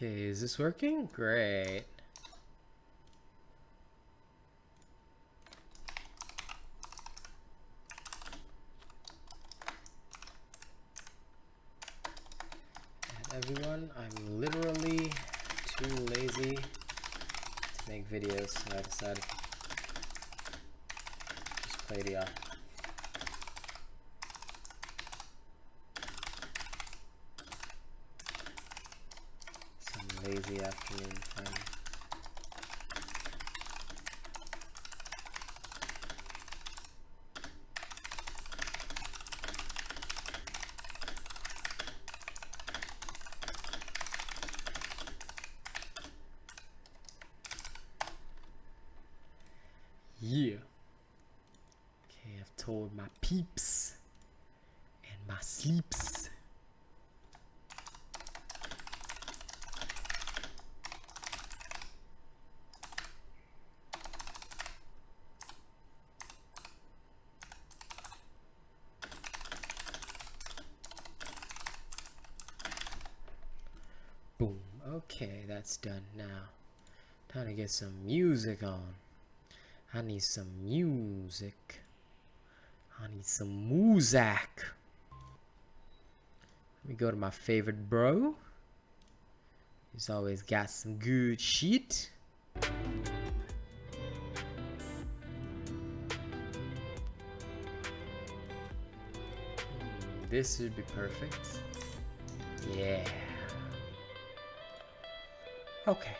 Okay, is this working? Great. And everyone, I'm literally too lazy to make videos, so I decided to just play Diablo. Lazy afternoon fun. Yeah. Okay, I've told my peeps and my sleeps. Boom. Okay, that's done now. Time to get some music on. I need some music. I need some music. Let me go to my favorite bro. He's always got some good shit. This would be perfect. Yeah. Okay.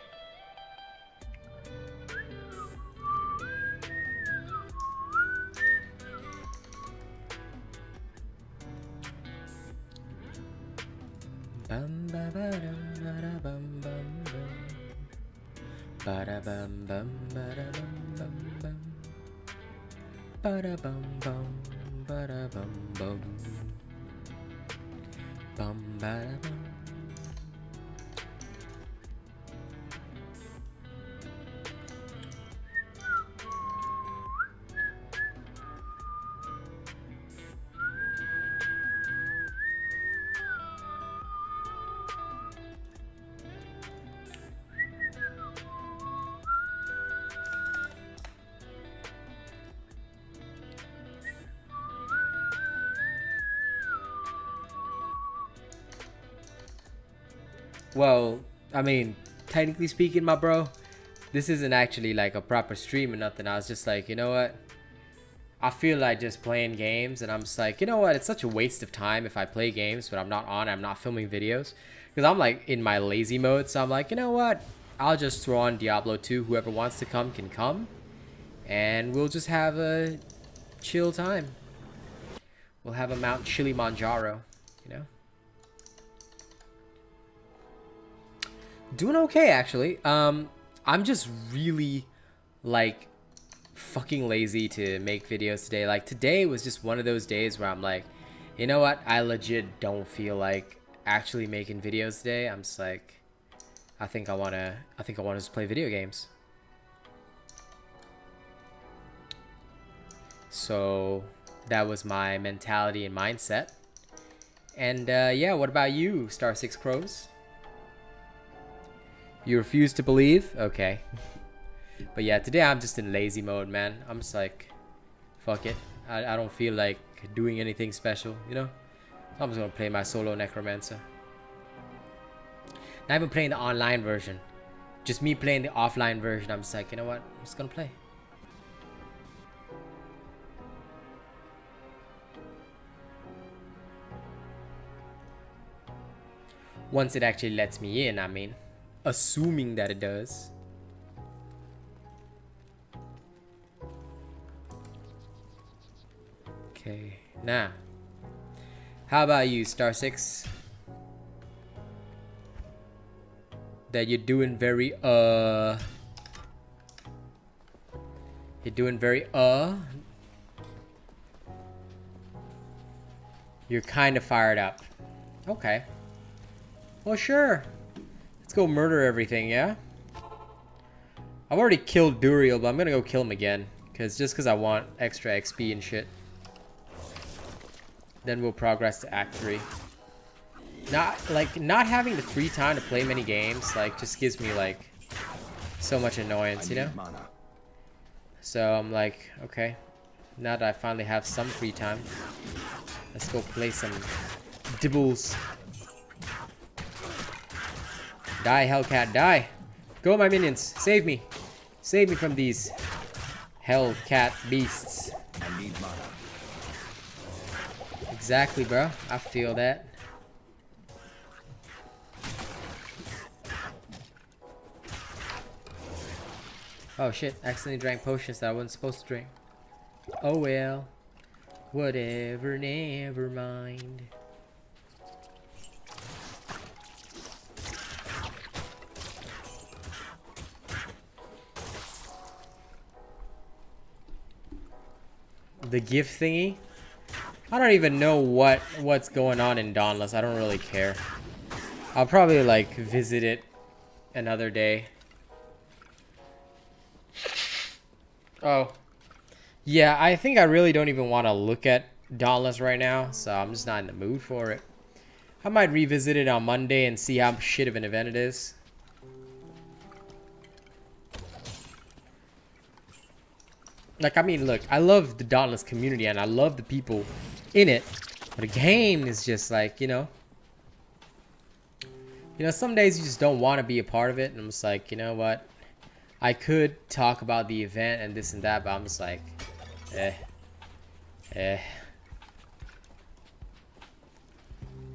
Bum ba ba dum ba da bum bum bum. Ba da bum bum ba da bum bum bum. Ba da bum bum ba da bum bum. Bum ba da bum. Well, I mean, technically speaking, my bro, this isn't actually like a proper stream or nothing. I was just like, you know what? I feel like just playing games, and I'm just like, you know what? It's such a waste of time if I play games, but I'm not on, I'm not filming videos. Because I'm like in my lazy mode, so I'm like, you know what? I'll just throw on Diablo 2. Whoever wants to come can come. And we'll just have a chill time. We'll have a Mount Kilimanjaro, you know? Doing okay, actually. I'm just really, like, fucking lazy to make videos today. Like, today was just one of those days where I'm like, you know what? I legit don't feel like actually making videos today. I'm just like, I think I wanna just play video games. So that was my mentality and mindset. And yeah, what about you, Star 6 Crows? You refuse to believe? Okay. But yeah, today I'm just in lazy mode, man. I'm just like, fuck it. I don't feel like doing anything special, you know? So I'm just gonna play my solo Necromancer. Not even playing the online version. Just me playing the offline version. I'm just like, you know what? I'm just gonna play. Once it actually lets me in, I mean. Assuming that it does. Okay, now. How about you, Star 6? That you're doing very, You're doing very, You're kind of fired up. Okay. Well, sure. Let's go murder everything, yeah? I've already killed Duriel, but I'm gonna go kill him again. Just because I want extra XP and shit. Then we'll progress to Act 3. Not having the free time to play many games like just gives me like so much annoyance, you know? So I'm like, okay, now that I finally have some free time, let's go play some dibbles. Die, Hellcat, die! Go, my minions, save me! Save me from these Hellcat beasts. I need mana. Exactly, bro. I feel that. Oh shit, accidentally drank potions that I wasn't supposed to drink. Oh well. Whatever, never mind. The gift thingy? I don't even know what's going on in Dauntless. I don't really care. I'll probably like visit it another day. Oh. Yeah, I think I really don't even want to look at Dauntless right now, so I'm just not in the mood for it. I might revisit it on Monday and see how shit of an event it is. Like, I mean, look, I love the Dauntless community and I love the people in it, but the game is just like, you know, some days you just don't want to be a part of it, and I'm just like, you know what? I could talk about the event and this and that, but I'm just like,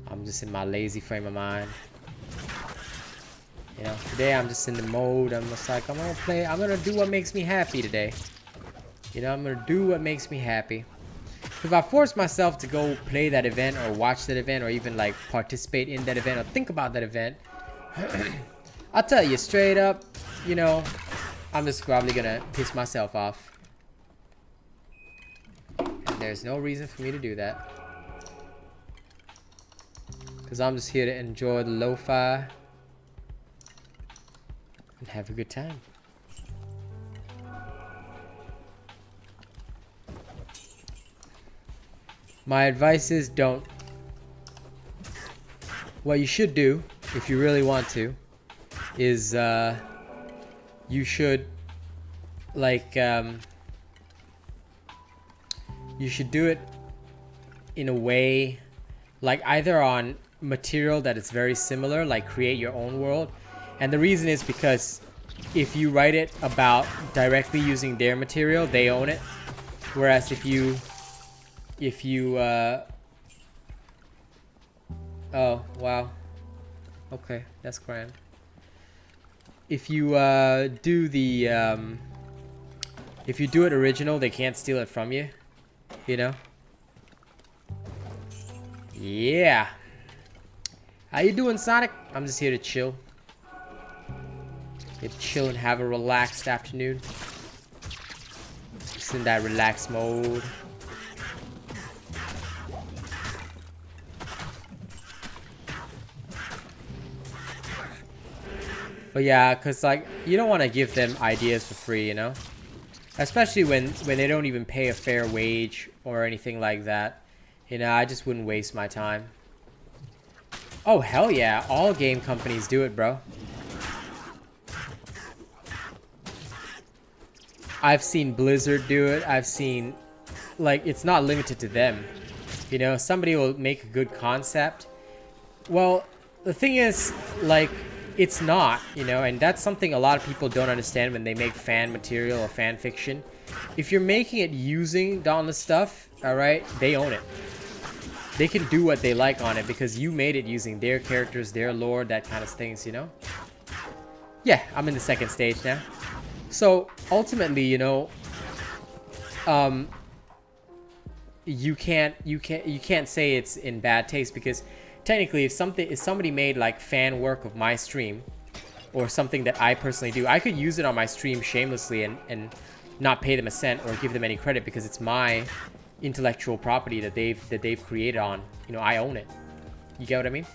I'm just in my lazy frame of mind. You know, today I'm just in the mode. I'm just like, I'm gonna do what makes me happy today. You know, I'm gonna do what makes me happy. If I force myself to go play that event or watch that event or even like participate in that event or think about that event, I'll tell you straight up, you know, I'm just probably gonna piss myself off. And there's no reason for me to do that. Because I'm just here to enjoy the lo-fi and have a good time. My advice is don't. What you should do, if you really want to, is you should like you should do it in a way like either on material that is very similar, like create your own world. And the reason is because if you write it about directly using their material, they own it. Whereas if you oh wow, okay, that's grand. If you do the if you do it original, they can't steal it from you, you know. Yeah, how you doing, Sonic? I'm just here to chill. Here to chill and have a relaxed afternoon. Just in that relaxed mode. But yeah, cause like you don't want to give them ideas for free, you know, especially when they don't even pay a fair wage or anything like that. You know, I just wouldn't waste my time. Oh hell yeah, all game companies do it, bro. I've seen Blizzard do it. I've seen, like, it's not limited to them. You know, somebody will make a good concept. Well, the thing is, like, it's not, you know, and that's something a lot of people don't understand when they make fan material or fan fiction. If you're making it using Dauntless stuff, alright, they own it. They can do what they like on it because you made it using their characters, their lore, that kind of things, you know? Yeah, I'm in the second stage now. So, ultimately, you know, you can't say it's in bad taste because technically if somebody made like fan work of my stream or something that I personally do, I could use it on my stream shamelessly and not pay them a cent or give them any credit because it's my intellectual property that they've created on. You know, I own it. You get what I mean?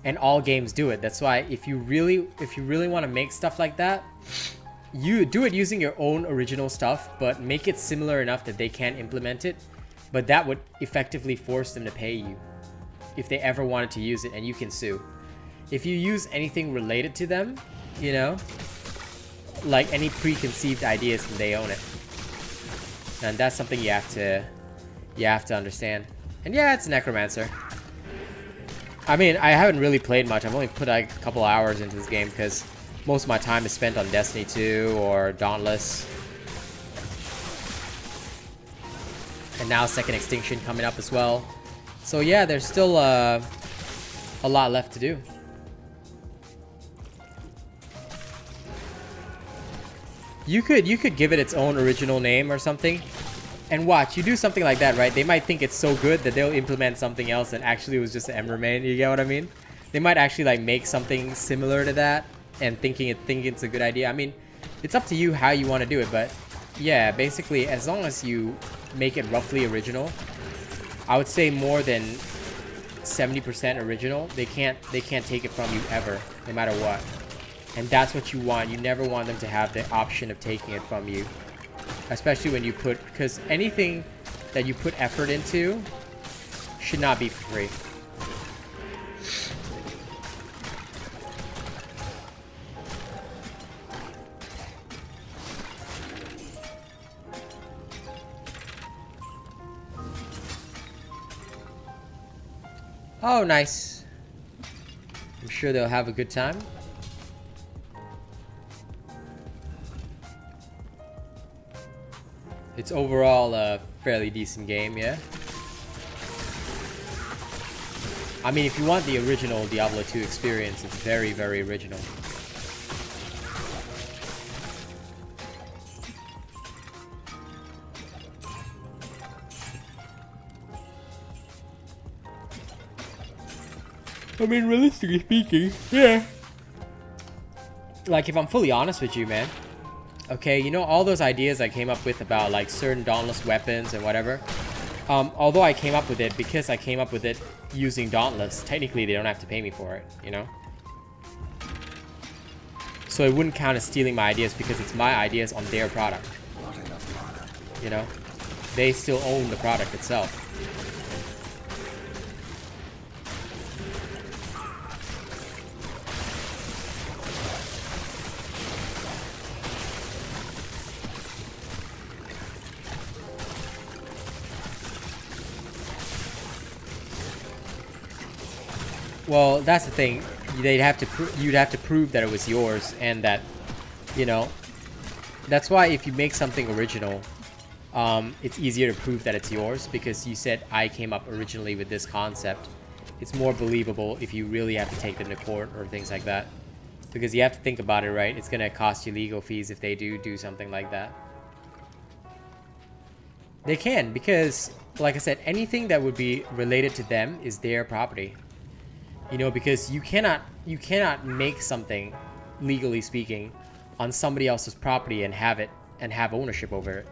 And all games do it. That's why if you really want to make stuff like that, you do it using your own original stuff, but make it similar enough that they can implement it. But that would effectively force them to pay you. if they ever wanted to use it, and you can sue. If you use anything related to them, you know, like any preconceived ideas, then they own it. And that's something you have to understand. And yeah, it's Necromancer. I mean, I haven't really played much. I've only put like a couple hours into this game because most of my time is spent on Destiny 2 or Dauntless. And now Second Extinction coming up as well. So yeah, there's still a lot left to do. You could give it its own original name or something. And watch, you do something like that, right? They might think it's so good that they'll implement something else that actually was just an Ember main. You get what I mean? They might actually like make something similar to that and think it's a good idea. I mean, it's up to you how you want to do it, but yeah, basically as long as you make it roughly original, I would say more than 70% original, they can't take it from you ever, no matter what. And that's what you want. You never want them to have the option of taking it from you. Especially when you put, because anything that you put effort into should not be for free. Oh, nice. I'm sure they'll have a good time. It's overall a fairly decent game, yeah. I mean, if you want the original Diablo 2 experience, it's very, very original. I mean, realistically speaking, yeah. Like, if I'm fully honest with you, man. Okay, you know, all those ideas I came up with about, like, certain Dauntless weapons and whatever. Although I came up with it, because I came up with it using Dauntless, technically they don't have to pay me for it, you know? So it wouldn't count as stealing my ideas because it's my ideas on their product. You know? They still own the product itself. Well, that's the thing. You'd have to prove that it was yours, and that, you know, that's why if you make something original, it's easier to prove that it's yours, because you said I came up originally with this concept. It's more believable if you really have to take them to court or things like that, because you have to think about it, right? It's gonna cost you legal fees if they do something like that. They can, because, like I said, anything that would be related to them is their property. You know, because you cannot make something, legally speaking, on somebody else's property and have ownership over it,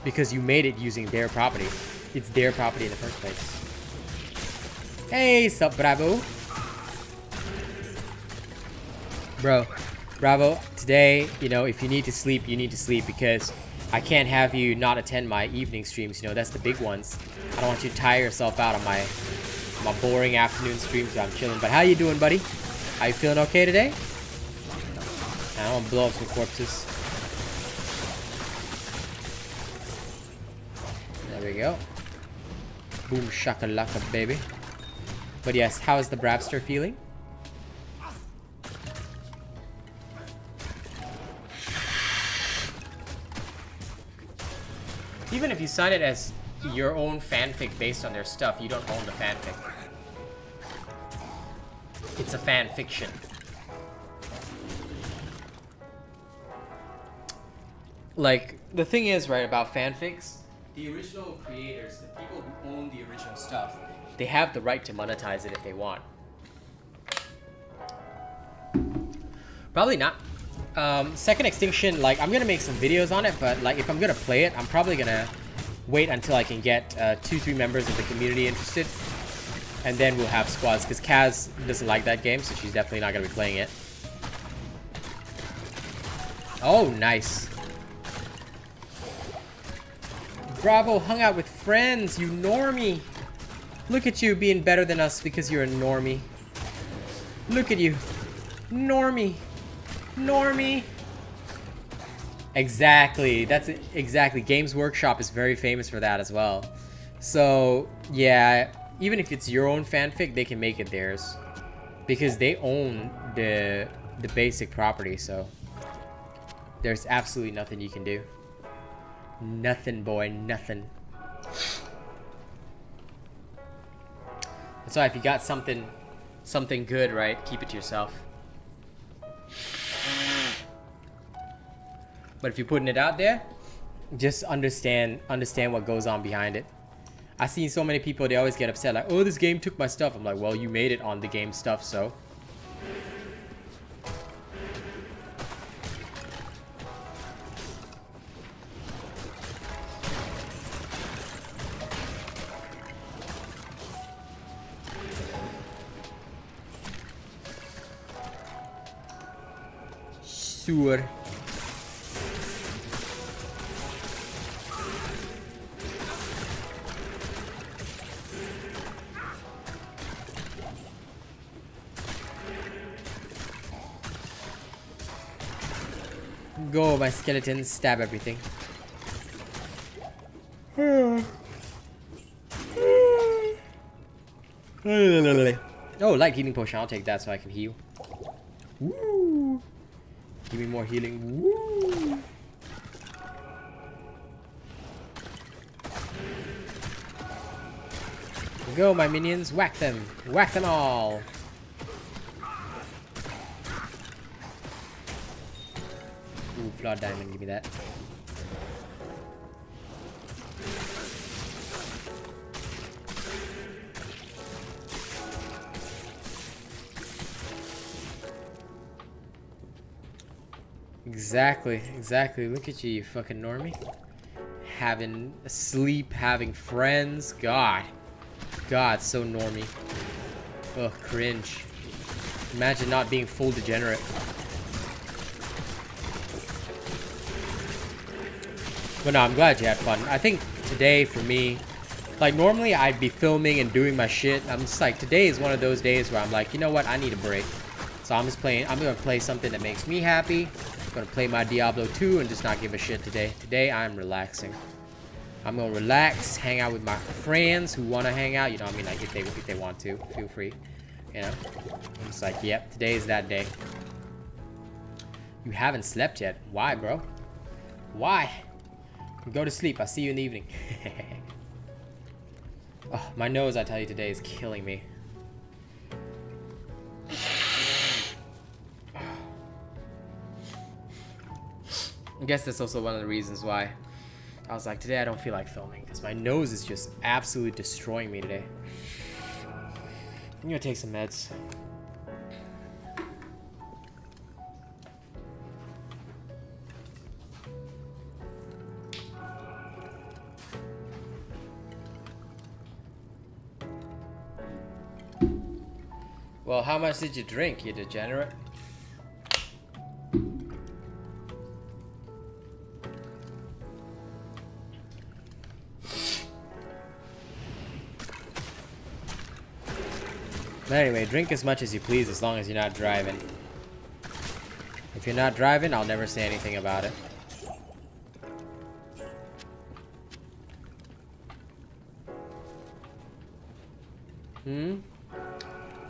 because you made it using their property. It's their property in the first place. Hey, sup, Bravo? Bro, Bravo, today, you know, if you need to sleep, you need to sleep, because I can't have you not attend my evening streams. You know, that's the big ones. I don't want you to tire yourself out on my boring afternoon streams. So I'm chilling. But how you doing, buddy? Are you feeling okay today? I want to blow up some corpses. There we go. Boom shakalaka, baby. But yes, how is the Brabster feeling? Even if you sign it as your own fanfic based on their stuff, you don't own the fanfic. It's a fan fiction. Like, the thing is, right, about fanfics, the original creators, the people who own the original stuff, they have the right to monetize it if they want. Probably not. Second Extinction, like, I'm gonna make some videos on it, but like, if I'm gonna play it, I'm probably gonna wait until I can get 2-3 members of the community interested, and then we'll have squads, because Kaz doesn't like that game, so she's definitely not gonna be playing it. Oh, nice. Bravo hung out with friends, you normie. Look at you being better than us because you're a normie. Look at you. Normie. Normie. Exactly. That's it. Exactly. Games Workshop is very famous for that as well. So, yeah, even if it's your own fanfic, they can make it theirs. Because they own the basic property, so there's absolutely nothing you can do. Nothing, boy, nothing. That's why if you got something good, right, keep it to yourself. But if you're putting it out there, just understand what goes on behind it. I've seen so many people, they always get upset, like, oh, this game took my stuff. I'm like, well, you made it on the game stuff, so. Sure. Go, my skeletons, stab everything. Oh, light healing potion. I'll take that so I can heal. Woo! Give me more healing. Woo! Go, my minions. Whack them. Whack them all. Ooh, flawed diamond. Give me that. Exactly, exactly. Look at you, you fucking normie. Having a sleep, having friends. God. God, so normie. Ugh, cringe. Imagine not being full degenerate. But no, I'm glad you had fun. I think today, for me, like, normally I'd be filming and doing my shit. I'm just like, today is one of those days where I'm like, you know what? I need a break. So I'm just playing. I'm going to play something that makes me happy. I'm going to play my Diablo 2 and just not give a shit today. Today, I'm relaxing. I'm going to relax, hang out with my friends who want to hang out. You know what I mean? Like, if they want to, feel free. You know? I'm just like, yep, today is that day. You haven't slept yet. Why, bro? Why? Go to sleep. I'll see you in the evening. Oh, my nose, I tell you, today is killing me. I guess that's also one of the reasons why I was like, today I don't feel like filming, because my nose is just absolutely destroying me today. I'm gonna take some meds. Well, how much did you drink, you degenerate? But anyway, drink as much as you please as long as you're not driving. If you're not driving, I'll never say anything about it.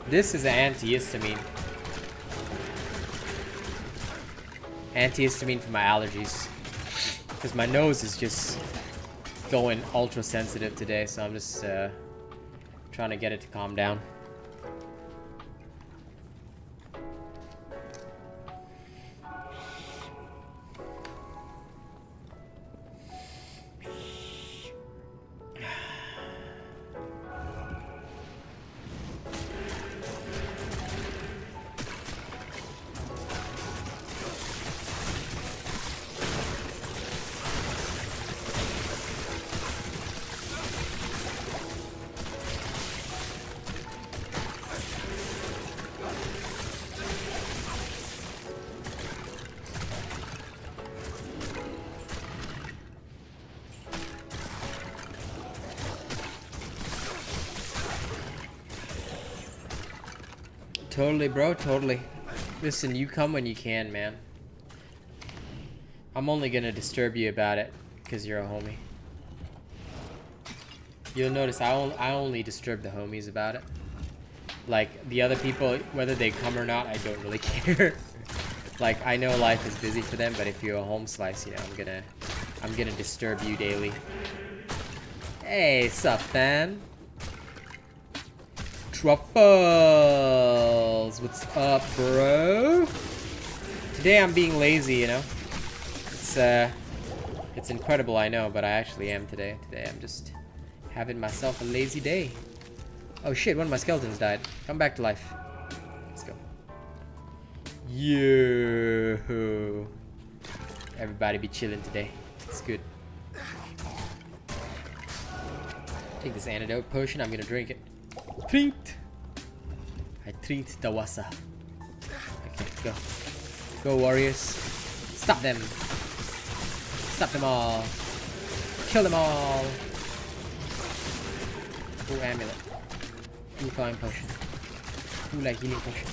This is an antihistamine. Antihistamine for my allergies. Because my nose is just going ultra sensitive today, so I'm just trying to get it to calm down. Totally, bro. Totally. Listen, you come when you can, man. I'm only gonna disturb you about it because you're a homie. You'll notice I only disturb the homies about it. Like, the other people, whether they come or not, I don't really care. Like, I know life is busy for them, but if you're a home slice, you know, I'm gonna disturb you daily. Hey, sup, fan? Truffles! What's up, bro? Today I'm being lazy, you know? It's incredible, I know, but I actually am today. Today I'm just having myself a lazy day. Oh shit, one of my skeletons died. Come back to life. Let's go. Yo. Everybody be chilling today. It's good. Take this antidote potion. I'm gonna drink it. Drink. I drink the wasa. Okay, go. Go, warriors. Stop them. Stop them all. Kill them all. Ooh, amulet. Ooh, flying potion. Ooh, like healing potion.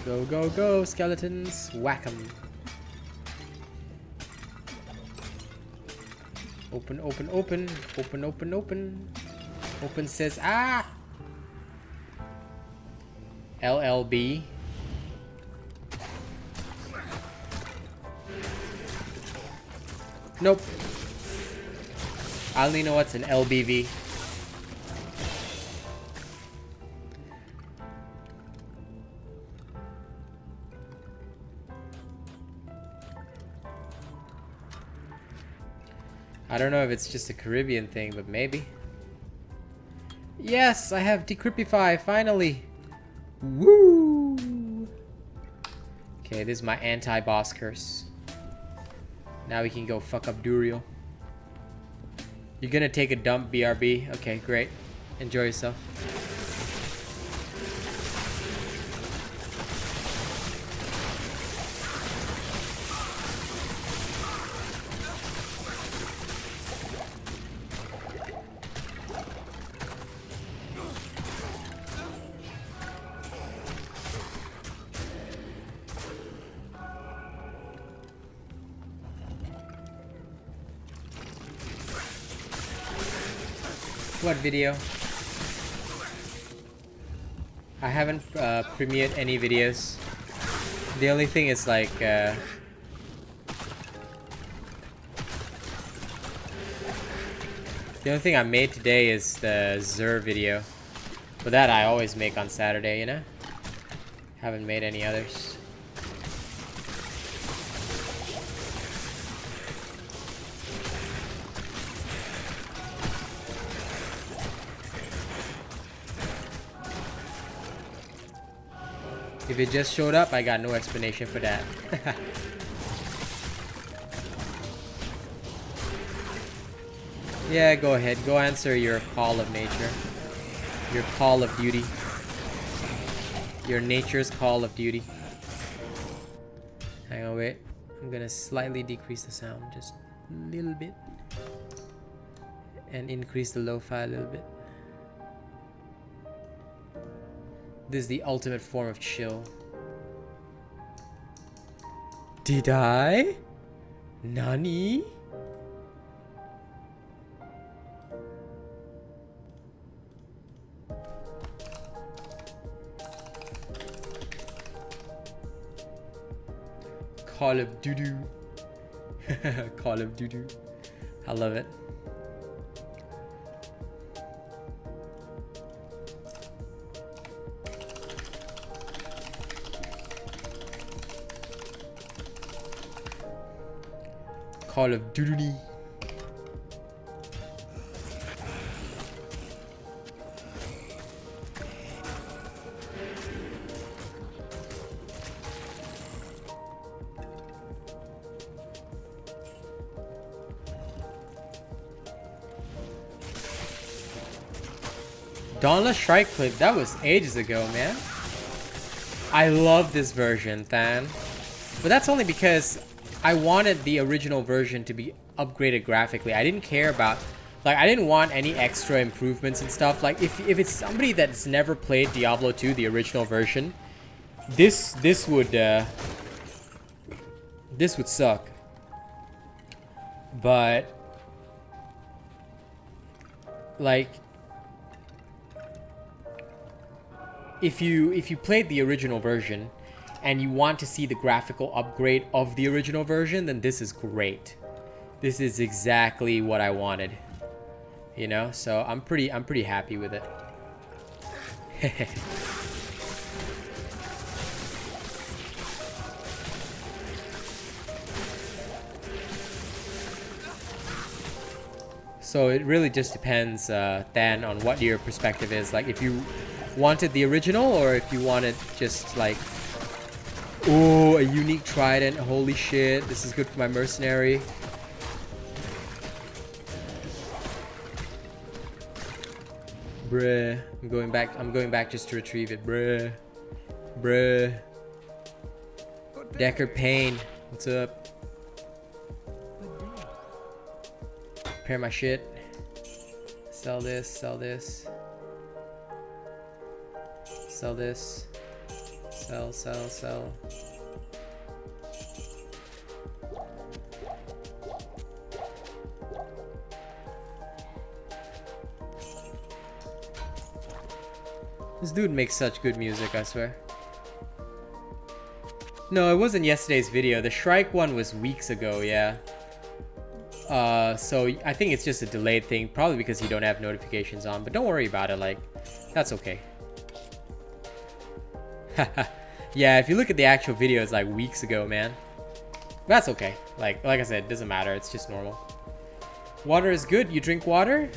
Go, go, go, skeletons. Whack 'em. Open, open, open. Open, open, open. Open says, ah! LLB. Nope. I only know what's an LBV. I don't know if it's just a Caribbean thing, but maybe. Yes, I have Decrypify, finally! Woo! Okay, this is my anti-boss curse. Now we can go fuck up Duriel. You're gonna take a dump, BRB? Okay, great. Enjoy yourself. What video? I haven't premiered any videos. The only thing is like the only thing I made today is the Zur video. But that I always make on Saturday, you know? Haven't made any others. If it just showed up, I got no explanation for that. Yeah, go ahead. Go answer your call of nature. Your call of duty. Your nature's call of duty. Hang on, wait. I'm gonna slightly decrease the sound just a little bit. And increase the lo-fi a little bit. This is the ultimate form of chill. Did I? Nani? Call of Duty. Call of Duty. I love it. Call of Duty. Dauntless Strike Clip, that was ages ago, man. I love this version, Than. But that's only because I wanted the original version to be upgraded graphically. I didn't care about, like, I didn't want any extra improvements and stuff. Like, if it's somebody that's never played Diablo 2, the original version, this would suck. But like, if you played the original version and you want to see the graphical upgrade of the original version, then this is great. This is exactly what I wanted. You know, so I'm pretty happy with it. So it really just depends, Dan, on what your perspective is. Like, if you wanted the original, or if you wanted just like, oh, a unique trident. Holy shit, this is good for my mercenary. Bruh, I'm going back just to retrieve it, bruh. Decker Payne, what's up? Repair my shit. Sell this. Sell this. Sell. This dude makes such good music, I swear. No, it wasn't yesterday's video. The Shrike one was weeks ago, yeah. So I think it's just a delayed thing, probably because you don't have notifications on, but don't worry about it, like, that's okay. Yeah, if you look at the actual video, it's like weeks ago, man. That's okay. Like I said, it doesn't matter, it's just normal. Water is good. You drink water?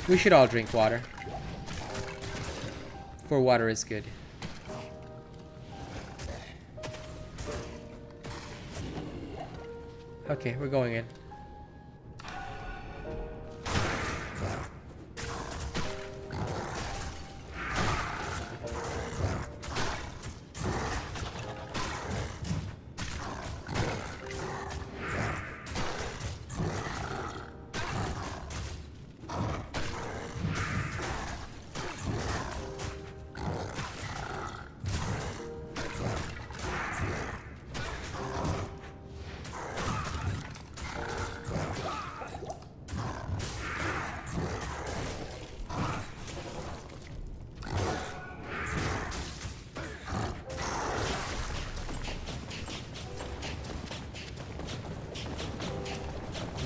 We should all drink water. For water is good. Okay, we're going in.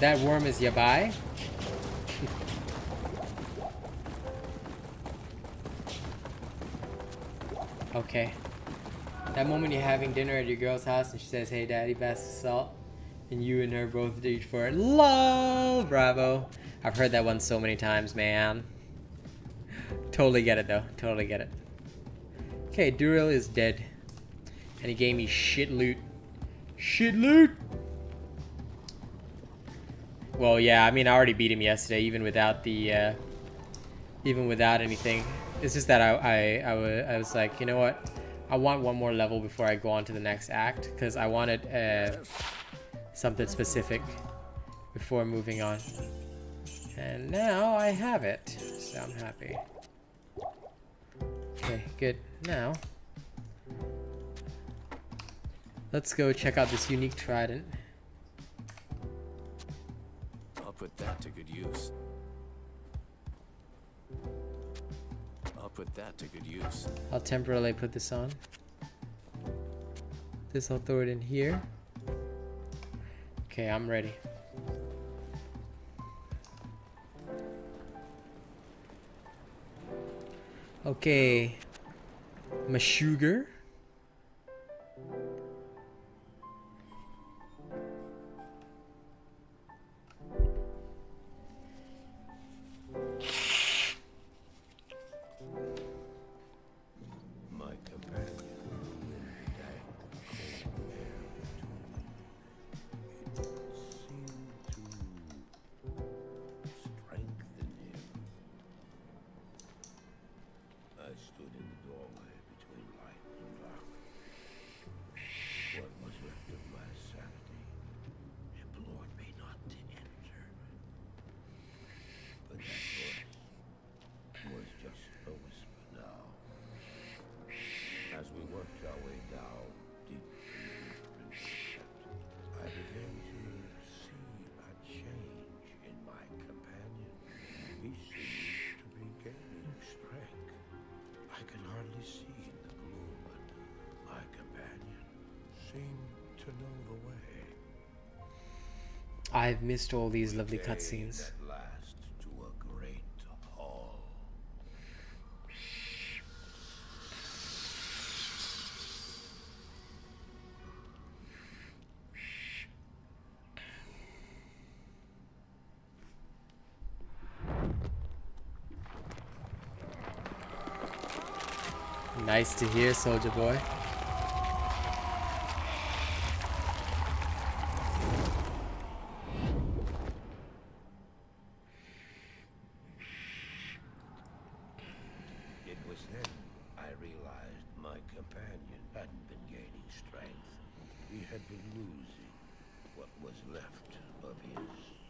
That worm is yabai. Okay. That moment you're having dinner at your girl's house and she says, "Hey daddy, pass the salt," and you and her both reach for it. Lol, bravo. I've heard that one so many times, man. Totally get it though. Totally get it. Okay, Duril is dead. And he gave me shit loot. Shit loot! Well, yeah, I mean, I already beat him yesterday, even without the, even without anything. It's just that I was like, you know what? I want one more level before I go on to the next act, because I wanted something specific before moving on. And now I have it, so I'm happy. Okay, good. Now, let's go check out this unique trident. Put that to good use. I'll put that to good use. I'll temporarily put this on. This I'll throw it in here. Okay, I'm ready. Okay, my sugar. I've missed all these lovely cutscenes. At last to a great hall. Nice to hear, soldier boy. It was then I realized my companion hadn't been gaining strength. He had been losing what was left of his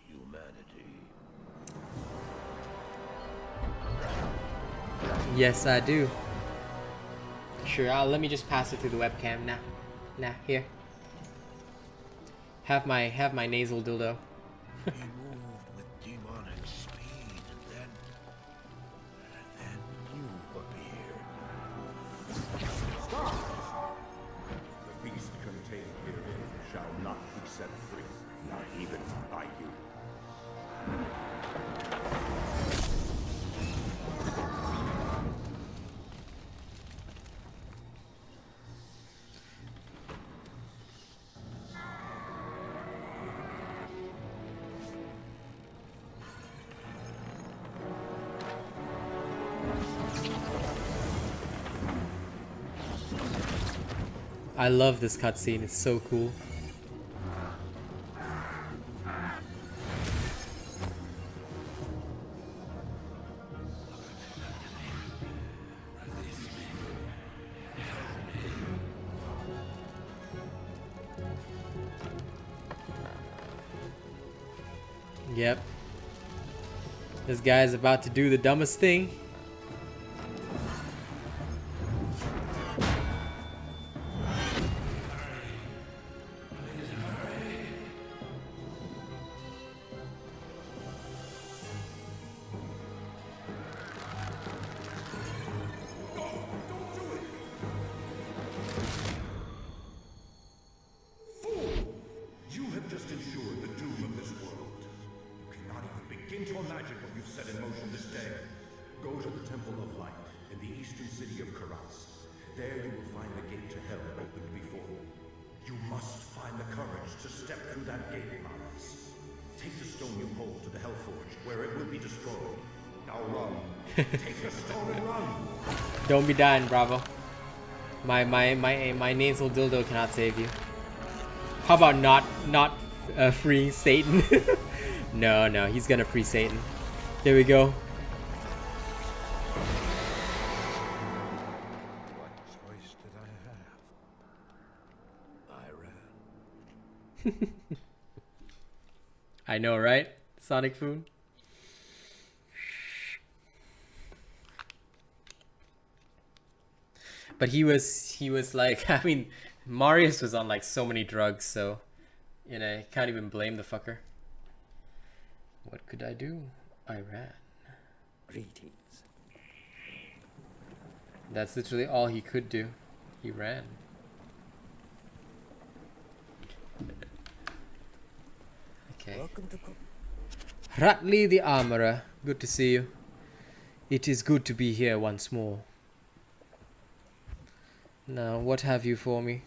humanity. Yes, I do. Sure, let me just pass it through the webcam. Nah, here. Have my nasal dildo. He moved with demonic speed, and then you appeared. Stop! The beast contained herein shall not be set free, not even by you. I love this cutscene. It's so cool. Yep. This guy is about to do the dumbest thing. You have just ensured the doom of this world. You cannot even begin to imagine what you've set in motion this day. Go to the Temple of Light in the eastern city of Karas. There you will find the gate to hell opened before you. You must find the courage to step through that gate, Marius. Take the stone you hold to the Hellforge, where it will be destroyed. Now run. Take the stone and run. Don't be dying, Bravo. My nasal dildo cannot save you. How about not freeing Satan? No, he's gonna free Satan. There we go. What choice did I have? I ran. I know, right? Sonic Food. But he was like, I mean, Marius was on like so many drugs, so you know, you can't even blame the fucker. What could I do? I ran. Greetings. That's literally all he could do. He ran. Okay. Welcome to Ratley the Armorer, good to see you. It is good to be here once more. Now, what have you for me?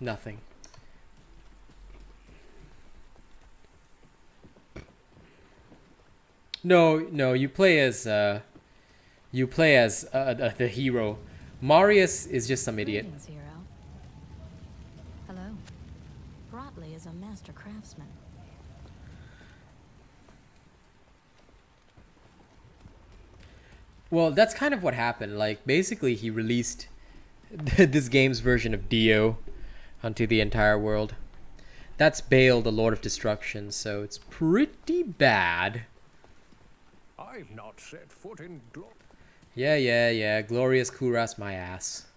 Nothing. No, you play as the hero. Marius is just some idiot. Greetings, hero. Hello. Brotley is a master craftsman. Well, that's kind of what happened. Like, basically, he released this game's version of Dio onto the entire world. That's Baal, the Lord of Destruction, so it's pretty bad. I've not set foot in Yeah. Glorious Kuras, my ass.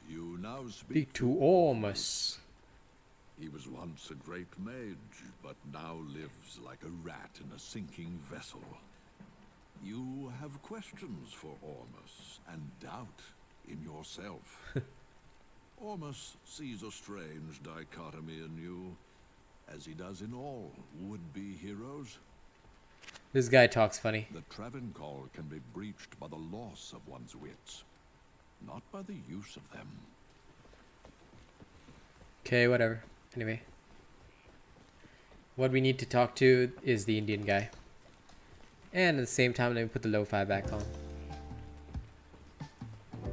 You now Speak to Ormus. He was once a great mage, but now lives like a rat in a sinking vessel. You have questions for Ormus, and doubt in yourself. Ormus sees a strange dichotomy in you. as he does in all would-be heroes. This guy talks funny. The Travancore can be breached by the loss of one's wits, not by the use of them. Okay, whatever. Anyway. What we need to talk to is the Indian guy. And at the same time, let me put the lo-fi back on.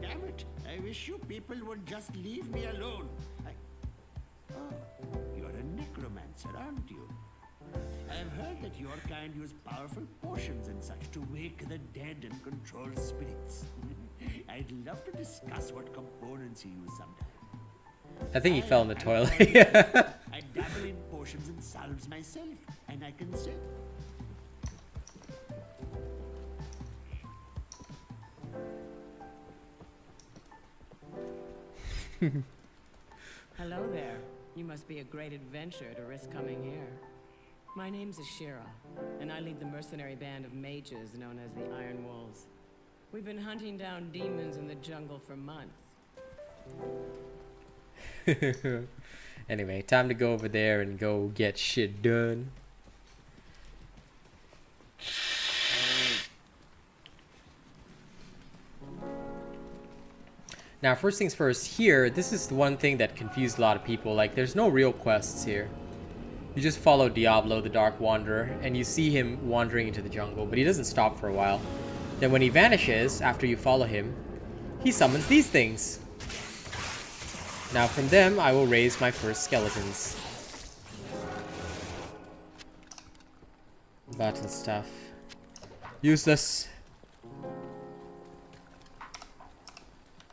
Damn it! I wish you people would just leave me alone. Oh, you're a necromancer, aren't you? I've heard that your kind use powerful potions and such to wake the dead and control spirits. I'd love to discuss what components you use sometime. I think he fell in the toilet. I dabble in potions and salves myself, and I can say... Hello there. You must be a great adventurer to risk coming here. My name's Ashira, and I lead the mercenary band of mages known as the Iron Wolves. We've been hunting down demons in the jungle for months. Anyway, time to go over there and go get shit done. Now, first things first, here, this is the one thing that confused a lot of people. Like, there's no real quests here. You just follow Diablo, the Dark Wanderer, and you see him wandering into the jungle, but he doesn't stop for a while. Then when he vanishes, after you follow him, he summons these things. Now from them, I will raise my first skeletons. Battle stuff. Useless.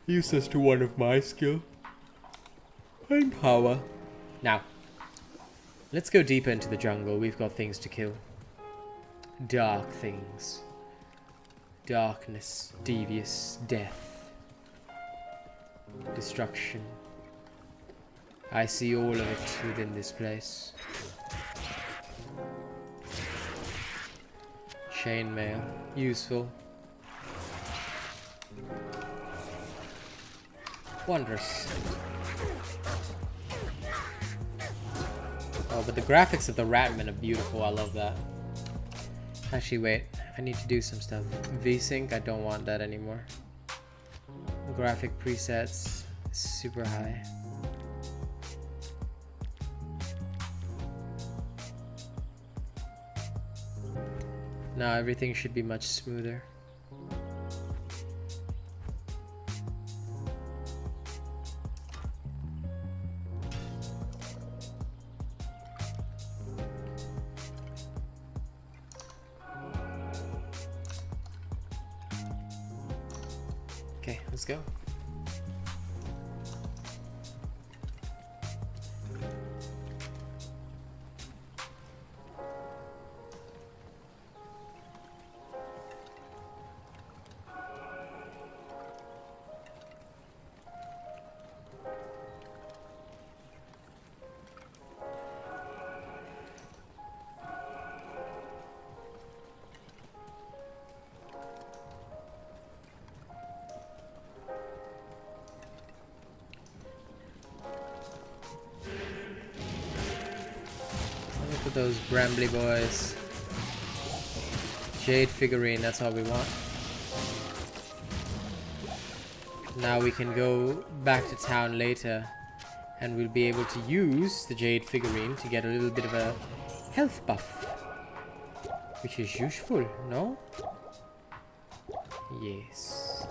Useless to one of my skill and power. Now, let's go deeper into the jungle. We've got things to kill. Dark things. Darkness, devious, death, destruction. I see all of it within this place. Chainmail, useful. Wondrous. Oh, but the graphics of the Ratman are beautiful. I love that. Actually, wait. I need to do some stuff. VSync, I don't want that anymore. Graphic presets, super high. Now everything should be much smoother. Okay, let's go. Look at those brambly boys. Jade figurine, that's all we want. Now we can go back to town later and we'll be able to use the Jade figurine to get a little bit of a health buff. Which is useful, no? Yes.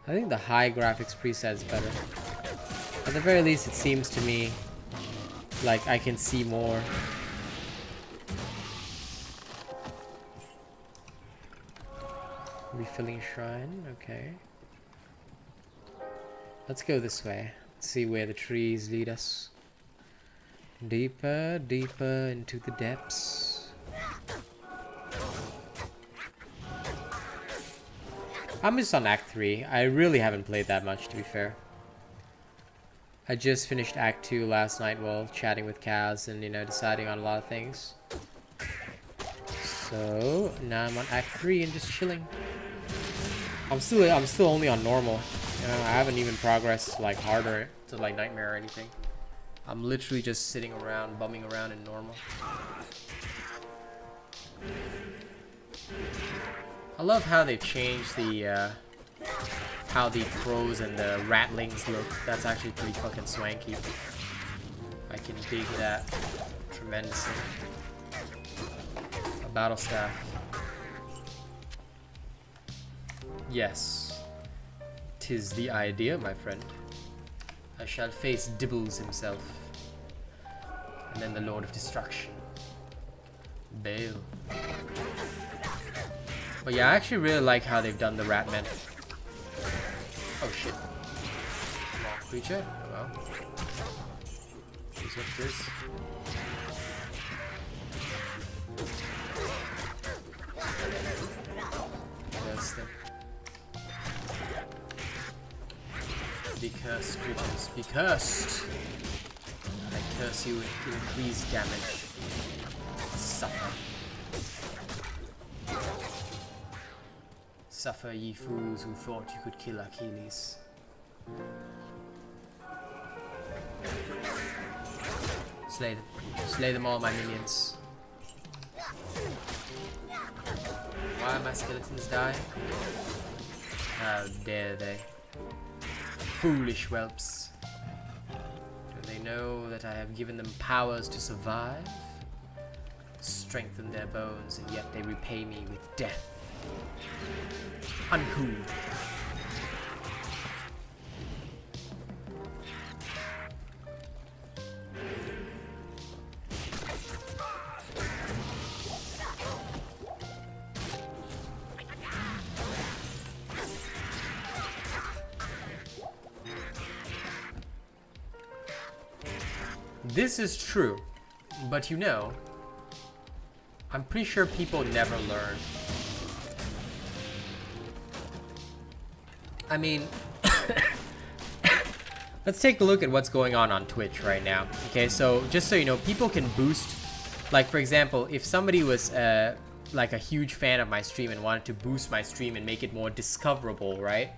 I think the high graphics preset is better. At the very least, it seems to me like I can see more. Refilling shrine, okay. Let's go this way. Let's see where the trees lead us. Deeper, deeper into the depths. I'm just on Act 3. I really haven't played that much, to be fair. I just finished Act 2 last night while chatting with Kaz and, you know, deciding on a lot of things. So now I'm on Act 3 and just chilling. I'm still only on normal. You know, I haven't even progressed like harder to like Nightmare or anything. I'm literally just sitting around, bumming around in normal. I love how they've changed the how the crows and the ratlings look. That's actually pretty fucking swanky. I can dig that tremendously. A battle staff. Yes. 'Tis the idea, my friend. I shall face Dibbles himself. And then the Lord of Destruction. Bale. But yeah, I actually really like how they've done the Ratmen. Oh shit. Small creature. Oh well. Here's what it is. Curse them. Be cursed, creatures. Be cursed! I curse you with increased damage. Suffer. Suffer, ye fools who thought you could kill Achilles. Slay them. Slay them all, my minions. Why are my skeletons dying? How dare they? Foolish whelps. Do they know that I have given them powers to survive? Strengthen their bones, and yet they repay me with death. Uncool. This is true, but you know, I'm pretty sure people never learn. I mean, let's take a look at what's going on Twitch right now. Okay, so just so you know, people can boost, like for example, if somebody was like a huge fan of my stream and wanted to boost my stream and make it more discoverable, right?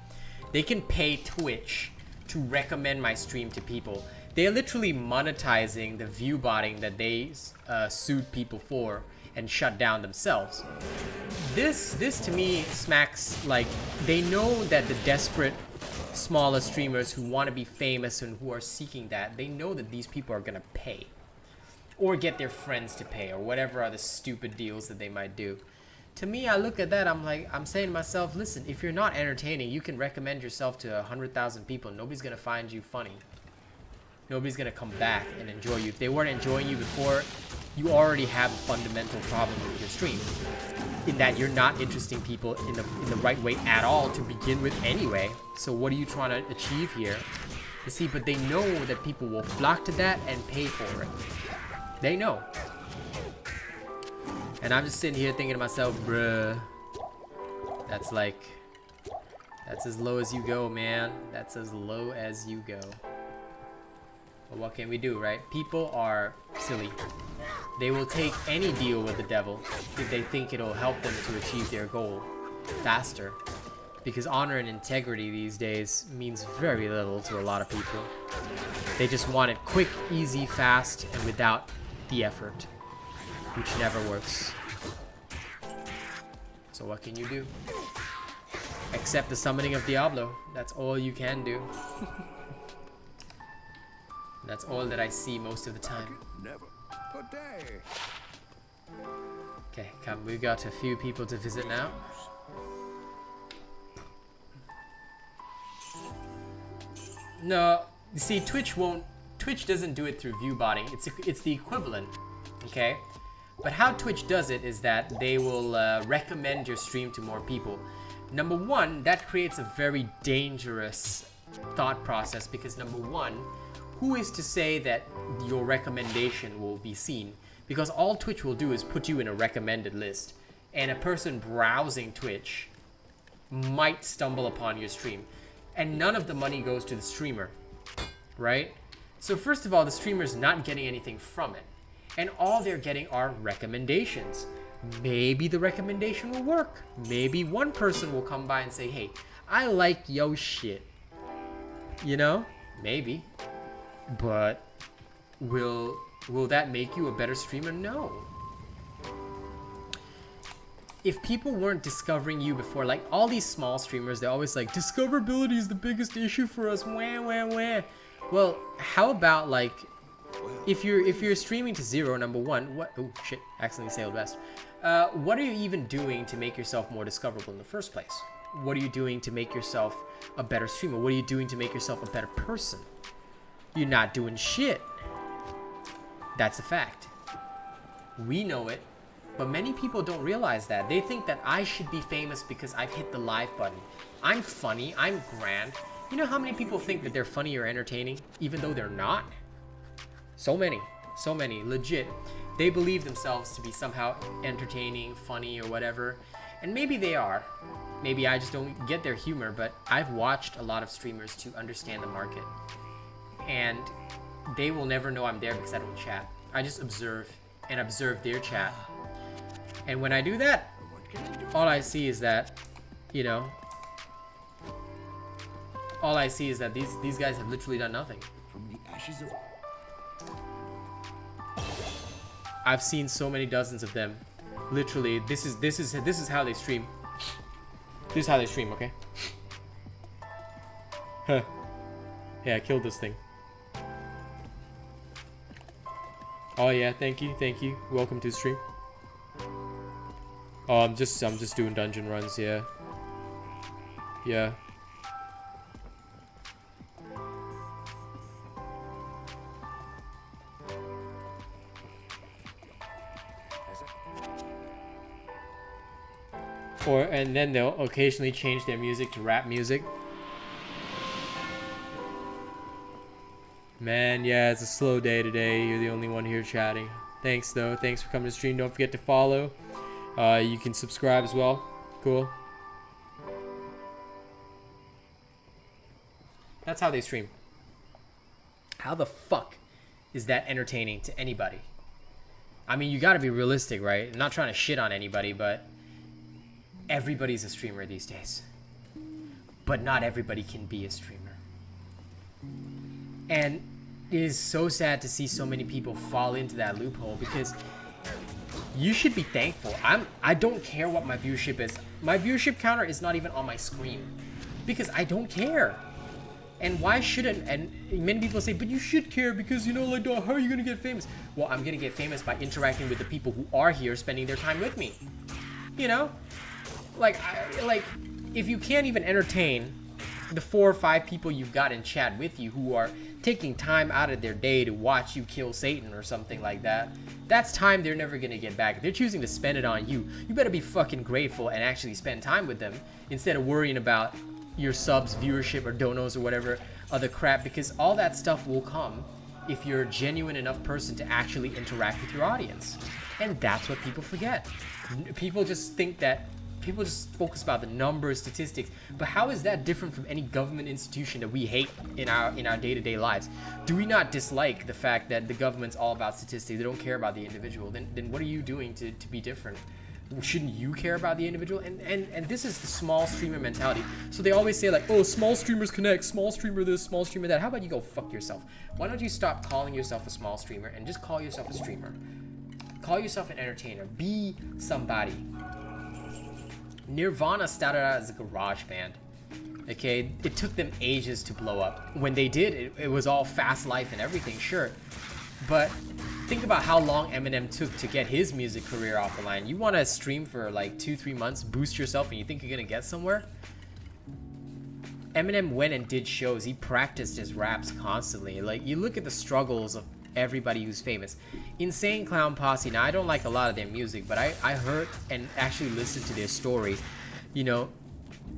They can pay Twitch to recommend my stream to people. They're literally monetizing the view botting that they sued people for and shut down themselves. This to me smacks like they know that the desperate smaller streamers who want to be famous and who are seeking that, they know that these people are gonna pay or get their friends to pay or whatever other stupid deals that they might do. To me, I look at that, I'm saying to myself, listen, if you're not entertaining, you can recommend yourself to 100,000 people. Nobody's gonna find you funny. Nobody's gonna come back and enjoy you. If they weren't enjoying you before, you already have a fundamental problem with your stream, in that you're not interesting people in the right way at all to begin with anyway. So what are you trying to achieve here? You see, but they know that people will flock to that and pay for it. They know. And I'm just sitting here thinking to myself, bruh, that's as low as you go, man. That's as low as you go. But what can we do, right? People are silly. They will take any deal with the devil if they think it'll help them to achieve their goal faster. Because honor and integrity these days means very little to a lot of people. They just want it quick, easy, fast, and without the effort, which never works. So what can you do? Accept the summoning of Diablo. That's all you can do. That's all that I see most of the time. Never a day. Okay, come. We've got a few people to visit now. No, you see, Twitch doesn't do it through view botting. It's the equivalent, okay? But how Twitch does it is that they will recommend your stream to more people. Number one, that creates a very dangerous thought process because number one, who is to say that your recommendation will be seen? Because all Twitch will do is put you in a recommended list, and a person browsing Twitch might stumble upon your stream, and none of the money goes to the streamer. right? So first of all, the streamer's not getting anything from it. And all they're getting are recommendations. Maybe the recommendation will work. Maybe one person will come by and say, hey, I like yo shit. You know? Maybe. But will that make you a better streamer? No. If people weren't discovering you before, like all these small streamers, they're always like, discoverability is the biggest issue for us. Wah, wah, wah. Well, how about like, if you're streaming to zero, number one, what? Oh shit! Accidentally sailed west. What are you even doing to make yourself more discoverable in the first place? What are you doing to make yourself a better streamer? What are you doing to make yourself a better person? You're not doing shit. That's a fact. We know it, but many people don't realize that. They think that I should be famous because I've hit the live button. I'm funny. I'm grand. You know how many people think that they're funny or entertaining, even though they're not? So many, legit. They believe themselves to be somehow entertaining, funny, or whatever. And maybe they are. Maybe I just don't get their humor, but I've watched a lot of streamers to understand the market. And they will never know I'm there because I don't chat. I just observe and observe their chat. And when I do that, all I see is that, you know, all I see is that these guys have literally done nothing. From the ashes of... I've seen so many dozens of them. Literally, this is how they stream. This is how they stream, okay? Huh. Yeah, I killed this thing. Oh yeah, thank you. Welcome to the stream. Oh, I'm just doing dungeon runs, yeah. Yeah. And then they'll occasionally change their music to rap music. Man, yeah, it's a slow day today. You're the only one here chatting. Thanks, though. Thanks for coming to stream. Don't forget to follow. You can subscribe as well. Cool. That's how they stream. How the fuck is that entertaining to anybody? I mean, you gotta be realistic, right? I'm not trying to shit on anybody, but everybody's a streamer these days. But not everybody can be a streamer. And it is so sad to see so many people fall into that loophole, because you should be thankful. I don't care what my viewership is. My viewership counter is not even on my screen because I don't care. And why shouldn't? And many people say, but you should care because, you know, like, how are you gonna get famous? Well, I'm gonna get famous by interacting with the people who are here, spending their time with me. You know, like if you can't even entertain the 4 or 5 people you've got in chat with you who are taking time out of their day to watch you kill Satan or something like that, that's time they're never gonna get back. If they're choosing to spend it on you, you better be fucking grateful and actually spend time with them instead of worrying about your subs, viewership, or donos, or whatever other crap, because all that stuff will come if you're a genuine enough person to actually interact with your audience. And that's what people forget. People just think that people just focus about the numbers, statistics, but how is that different from any government institution that we hate in our day-to-day lives? Do we not dislike the fact that the government's all about statistics? They don't care about the individual. Then what are you doing to be different? Shouldn't you care about the individual? And this is the small streamer mentality. So they always say, like, oh, small streamers connect, small streamer this, small streamer that. How about you go fuck yourself? Why don't you stop calling yourself a small streamer and just call yourself a streamer? Call yourself an entertainer. Be somebody. Nirvana started out as a garage band. Okay, it took them ages to blow up. When they did, it was all fast life and everything, sure. But think about how long Eminem took to get his music career off the line. You want to stream for like 2-3 months, boost yourself, and you think you're gonna get somewhere? Eminem went and did shows. He practiced his raps constantly. Like, you look at the struggles of everybody who's famous. Insane Clown Posse, now I don't like a lot of their music, but I heard and actually listened to their story. You know,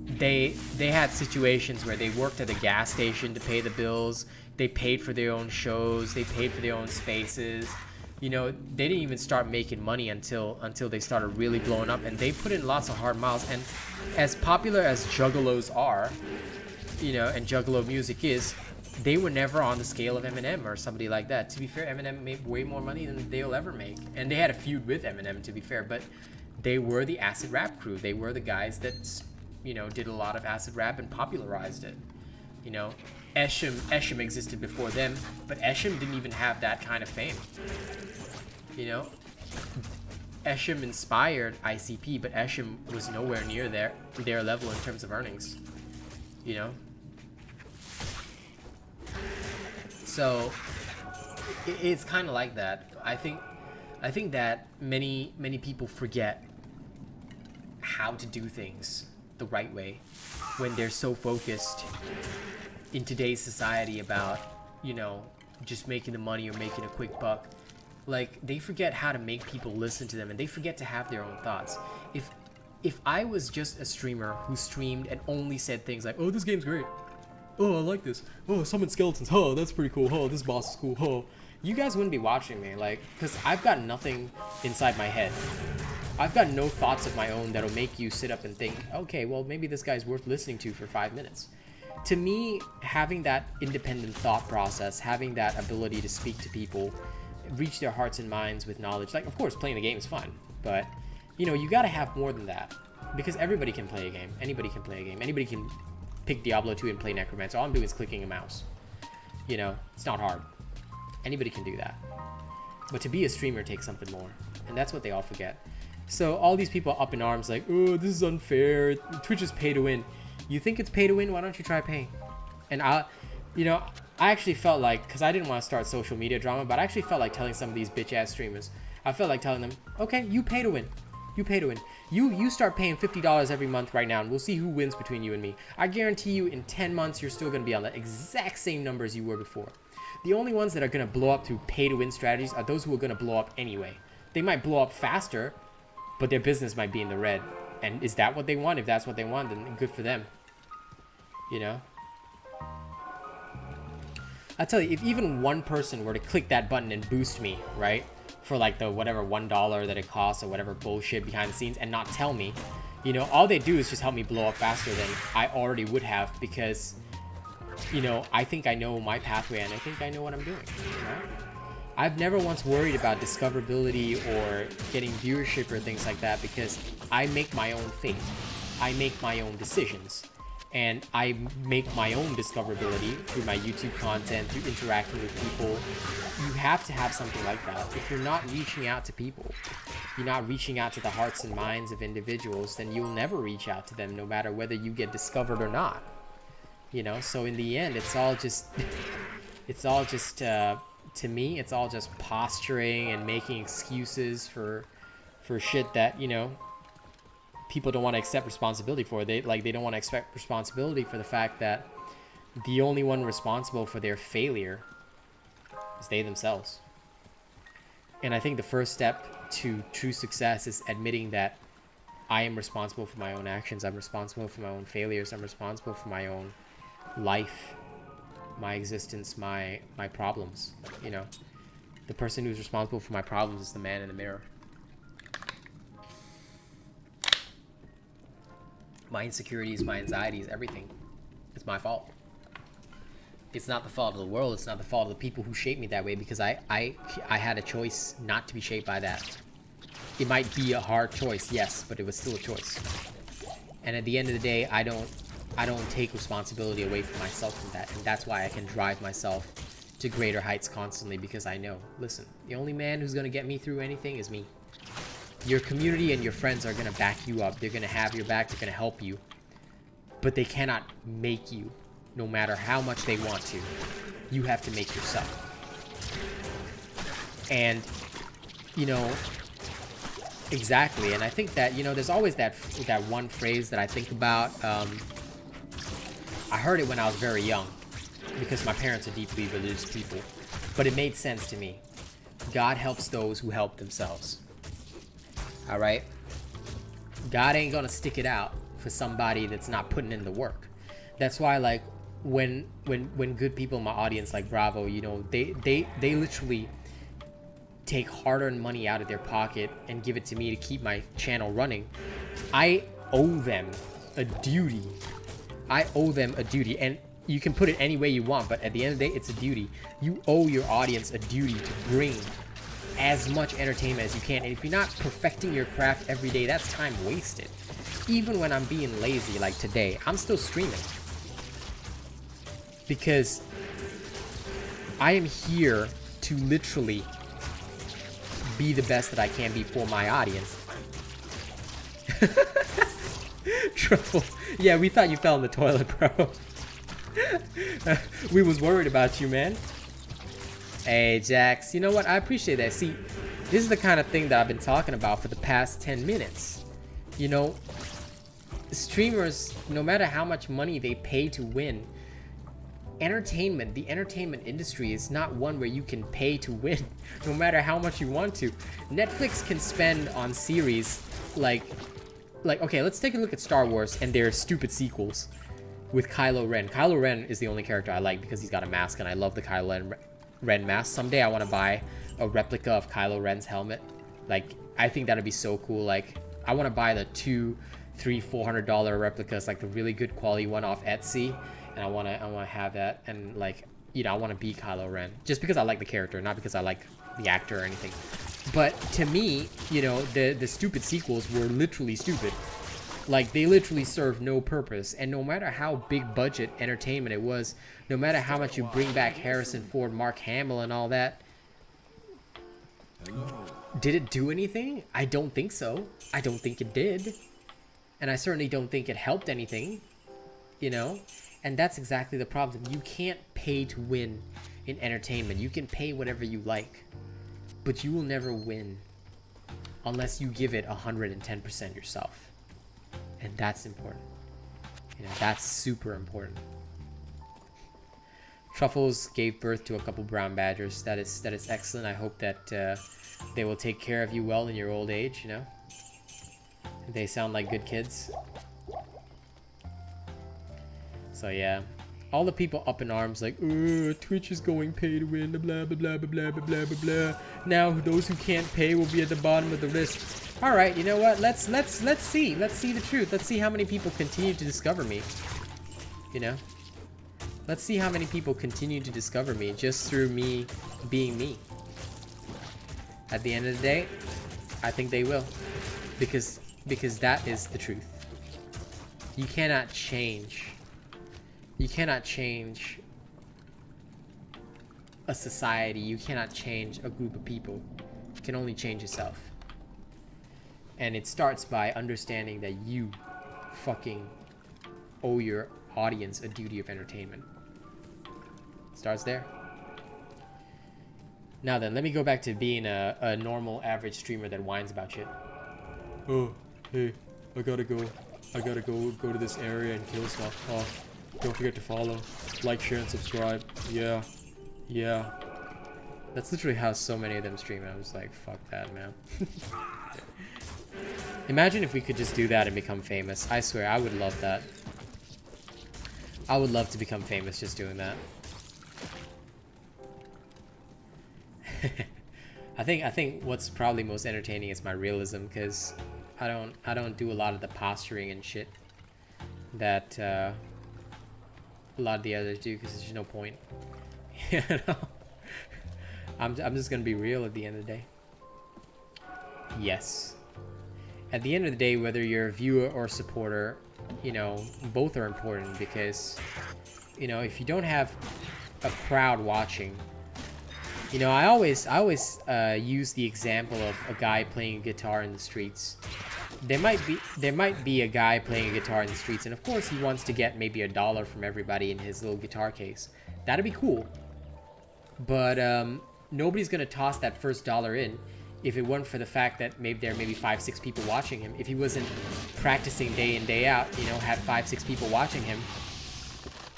they had situations where they worked at a gas station to pay the bills. They paid for their own shows. They paid for their own spaces. You know, they didn't even start making money until they started really blowing up, and they put in lots of hard miles. And as popular as juggalos are, you know, and juggalo music is, they were never on the scale of Eminem or somebody like that. To be fair, Eminem made way more money than they'll ever make. And they had a feud with Eminem, to be fair, but they were the acid rap crew. They were the guys that, you know, did a lot of acid rap and popularized it. You know, Eshem existed before them, but Eshem didn't even have that kind of fame. You know, Eshem inspired ICP, but Eshem was nowhere near their level in terms of earnings. You know, so it's kind of like that. I think that many people forget how to do things the right way when they're so focused in today's society about, you know, just making the money or making a quick buck. Like, they forget how to make people listen to them, and they forget to have their own thoughts. If I was just a streamer who streamed and only said things like, oh, this game's great, oh, I like this, oh, summon skeletons, oh, that's pretty cool, oh, this boss is cool, oh, you guys wouldn't be watching me, like, because I've got nothing inside my head. I've got no thoughts of my own that'll make you sit up and think, okay, well, maybe this guy's worth listening to for 5 minutes. To me, having that independent thought process, having that ability to speak to people, reach their hearts and minds with knowledge, like, of course, playing the game is fun, but, you know, you gotta have more than that, because everybody can play a game. Anybody can play a game. Anybody can pick Diablo 2 and play Necromancer. All I'm doing is clicking a mouse. You know, it's not hard. Anybody can do that. But to be a streamer takes something more, and that's what they all forget. So all these people are up in arms like, oh, this is unfair, Twitch is pay to win. You think it's pay to win? Why don't you try paying? And I actually felt like, because I didn't want to start social media drama, but I actually felt like telling some of these bitch ass streamers, I felt like telling them, okay, you pay to win. You pay to win. You start paying $50 every month right now, and we'll see who wins between you and me. I guarantee you in 10 months, you're still going to be on the exact same numbers you were before. The only ones that are going to blow up through pay to win strategies are those who are going to blow up anyway. They might blow up faster, but their business might be in the red. And is that what they want? If that's what they want, then good for them. You know? I tell you, if even one person were to click that button and boost me, right? For like the whatever $1 that it costs or whatever bullshit behind the scenes and not tell me, you know, all they do is just help me blow up faster than I already would have, because, you know, I think I know my pathway and I think I know what I'm doing, you know? I've never once worried about discoverability or getting viewership or things like that, because I make my own fate. I make my own decisions. And I make my own discoverability through my YouTube content, through interacting with people. You have to have something like that. If you're not reaching out to people, you're not reaching out to the hearts and minds of individuals, then you'll never reach out to them, no matter whether you get discovered or not. You know, so in the end, it's all just, to me, it's all just posturing and making excuses for shit that, you know, people don't want to accept responsibility for. They don't want to accept responsibility for the fact that the only one responsible for their failure is they themselves. And I think the first step to true success is admitting that I am responsible for my own actions. I'm responsible for my own failures. I'm responsible for my own life, my existence, my problems. You know, the person who's responsible for my problems is the man in the mirror. My insecurities, my anxieties, everything. It's my fault. It's not the fault of the world. It's not the fault of the people who shaped me that way, because I had a choice not to be shaped by that. It might be a hard choice, yes, but it was still a choice. And at the end of the day, I don't take responsibility away from myself from that. And that's why I can drive myself to greater heights constantly, because I know, listen, the only man who's going to get me through anything is me. Your community and your friends are going to back you up. They're going to have your back. They're going to help you. But they cannot make you, no matter how much they want to. You have to make yourself. And, you know, exactly. And I think that, you know, there's always that one phrase that I think about. I heard it when I was very young, because my parents are deeply religious people. But it made sense to me. God helps those who help themselves. All right, God ain't gonna stick it out for somebody that's not putting in the work. That's why, like, when good people in my audience, like Bravo, you know, they literally take hard-earned money out of their pocket and give it to me to keep my channel running. I owe them a duty. And You can put it any way you want, but at the end of the day, it's a duty. You owe your audience a duty to bring as much entertainment as you can. And if you're not perfecting your craft every day, that's time wasted. Even when I'm being lazy, like today, I'm still streaming. Because I am here to literally be the best that I can be for my audience. Truffle. Yeah, we thought you fell in the toilet, bro. We was worried about you, man. Hey, Jax. You know what? I appreciate that. See, this is the kind of thing that I've been talking about for the past 10 minutes. You know, streamers, no matter how much money they pay to win, the entertainment industry is not one where you can pay to win, no matter how much you want to. Netflix can spend on series like okay, let's take a look at Star Wars and their stupid sequels with Kylo Ren. Kylo Ren is the only character I like because he's got a mask, and I love the Kylo Ren mask. Someday I want to buy a replica of Kylo Ren's helmet. Like, I think that'd be so cool. Like, I want to buy the $200, $300, $400 replicas, like the really good quality one off Etsy, and I want to have that. And like, you know, I want to be Kylo Ren just because I like the character, not because I like the actor or anything. But to me, you know, the stupid sequels were literally stupid. Like, they literally serve no purpose. And no matter how big budget entertainment it was, no matter how much you bring back Harrison Ford, Mark Hamill, and all that, did it do anything? I don't think so. I don't think it did. And I certainly don't think it helped anything, you know? And that's exactly the problem. You can't pay to win in entertainment. You can pay whatever you like, but you will never win unless you give it 110% yourself. And that's important. You know, that's super important. Truffles gave birth to a couple brown badgers. That is excellent. I hope that they will take care of you well in your old age, you know? They sound like good kids. So yeah, all the people up in arms like, Twitch is going pay to win, blah blah blah blah blah blah blah blah blah. Now those who can't pay will be at the bottom of the list. All right, you know what? Let's see the truth. Let's see how many people continue to discover me. You know, let's see how many people continue to discover me just through me being me. At the end of the day, I think they will, because that is the truth. You cannot change. You cannot change a society. You cannot change a group of people. You can only change yourself. And it starts by understanding that you fucking owe your audience a duty of entertainment. It starts there. Now then, let me go back to being a normal average streamer that whines about shit. Oh, hey, I gotta go to this area and kill stuff. Oh, don't forget to follow, like, share, and subscribe. Yeah. That's literally how so many of them stream. I was like, fuck that, man. Imagine if we could just do that and become famous. I swear, I would love that. I would love to become famous just doing that. I think what's probably most entertaining is my realism, because I don't do a lot of the posturing and shit that a lot of the others do, because there's just no point. You know? I'm just gonna be real at the end of the day. Yes. At the end of the day, whether you're a viewer or supporter, you know, both are important, because, you know, if you don't have a crowd watching, you know, I always use the example of a guy playing a guitar in the streets. There might be a guy playing a guitar in the streets, and of course he wants to get maybe $1 from everybody in his little guitar case. That'd be cool. But nobody's gonna toss that first $1 in if it weren't for the fact that maybe there may be 5-6 people watching him. If he wasn't practicing day in, day out, you know, had 5-6 people watching him,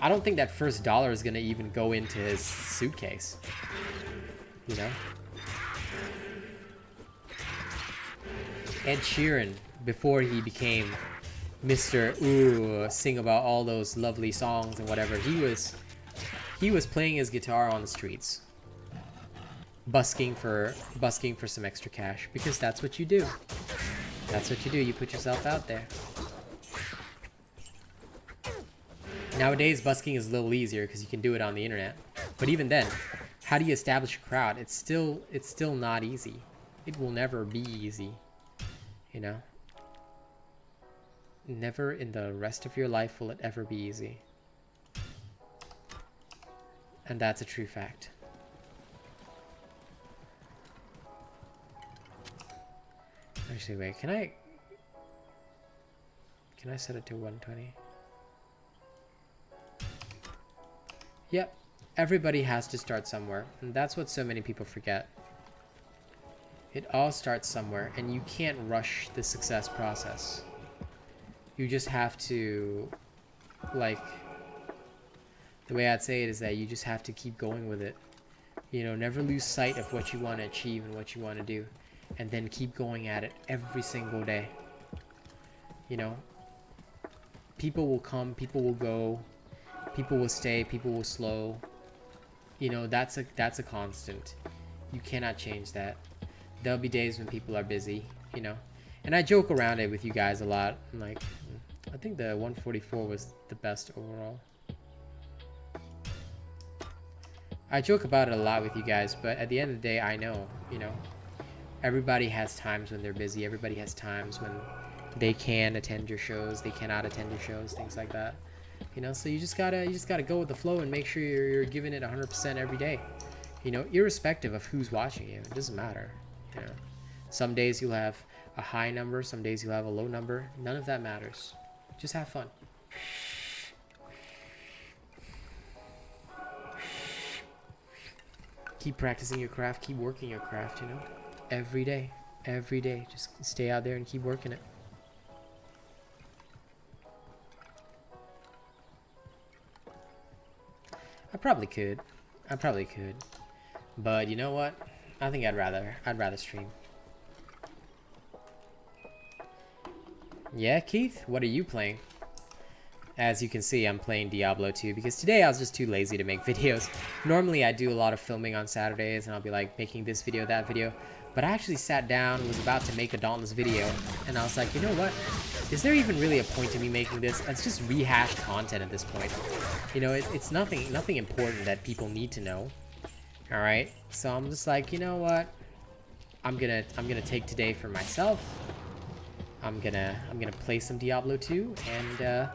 I don't think that first $1 is gonna even go into his suitcase. You know? Ed Sheeran, before he became Mr. Ooh, sing about all those lovely songs and whatever, he was playing his guitar on the streets, busking for some extra cash, because that's what you do. That's what you do. You put yourself out there. Nowadays, busking is a little easier because you can do it on the internet. But even then, how do you establish a crowd? It's still not easy. It will never be easy. You know? Never in the rest of your life will it ever be easy. And that's a true fact. Actually, wait, can I set it to 120? Yep, everybody has to start somewhere, and that's what so many people forget. It all starts somewhere, and you can't rush the success process. You just have to, like, the way I'd say it is that you just have to keep going with it. You know, never lose sight of what you want to achieve and what you want to do, and then keep going at it every single day. You know, people will come, people will go, people will stay, people will slow. You know, that's a constant. You cannot change that. There'll be days when people are busy, you know. And I joke around it with you guys a lot. Like, I think the 144 was the best overall. I joke about it a lot with you guys, but at the end of the day, I know, you know, everybody has times when they're busy. Everybody has times when they can attend your shows, they cannot attend your shows, things like that. You know, so you just gotta go with the flow and make sure you're giving it 100% every day. You know, irrespective of who's watching you, it doesn't matter. You know, some days you'll have a high number, some days you'll have a low number. None of that matters. Just have fun. Keep practicing your craft, keep working your craft, you know, every day, just stay out there and keep working it. I probably could, but you know what, I think I'd rather stream. Yeah, Keith, what are you playing? As you can see, I'm playing Diablo 2 because today I was just too lazy to make videos. Normally I do a lot of filming on Saturdays and I'll be like making this video, that video. But I actually sat down, was about to make a Dauntless video, and I was like, you know what? Is there even really a point to me making this? It's just rehashed content at this point. You know, it's nothing important that people need to know. All right, so I'm just like, you know what? I'm gonna take today for myself. I'm gonna play some Diablo 2 and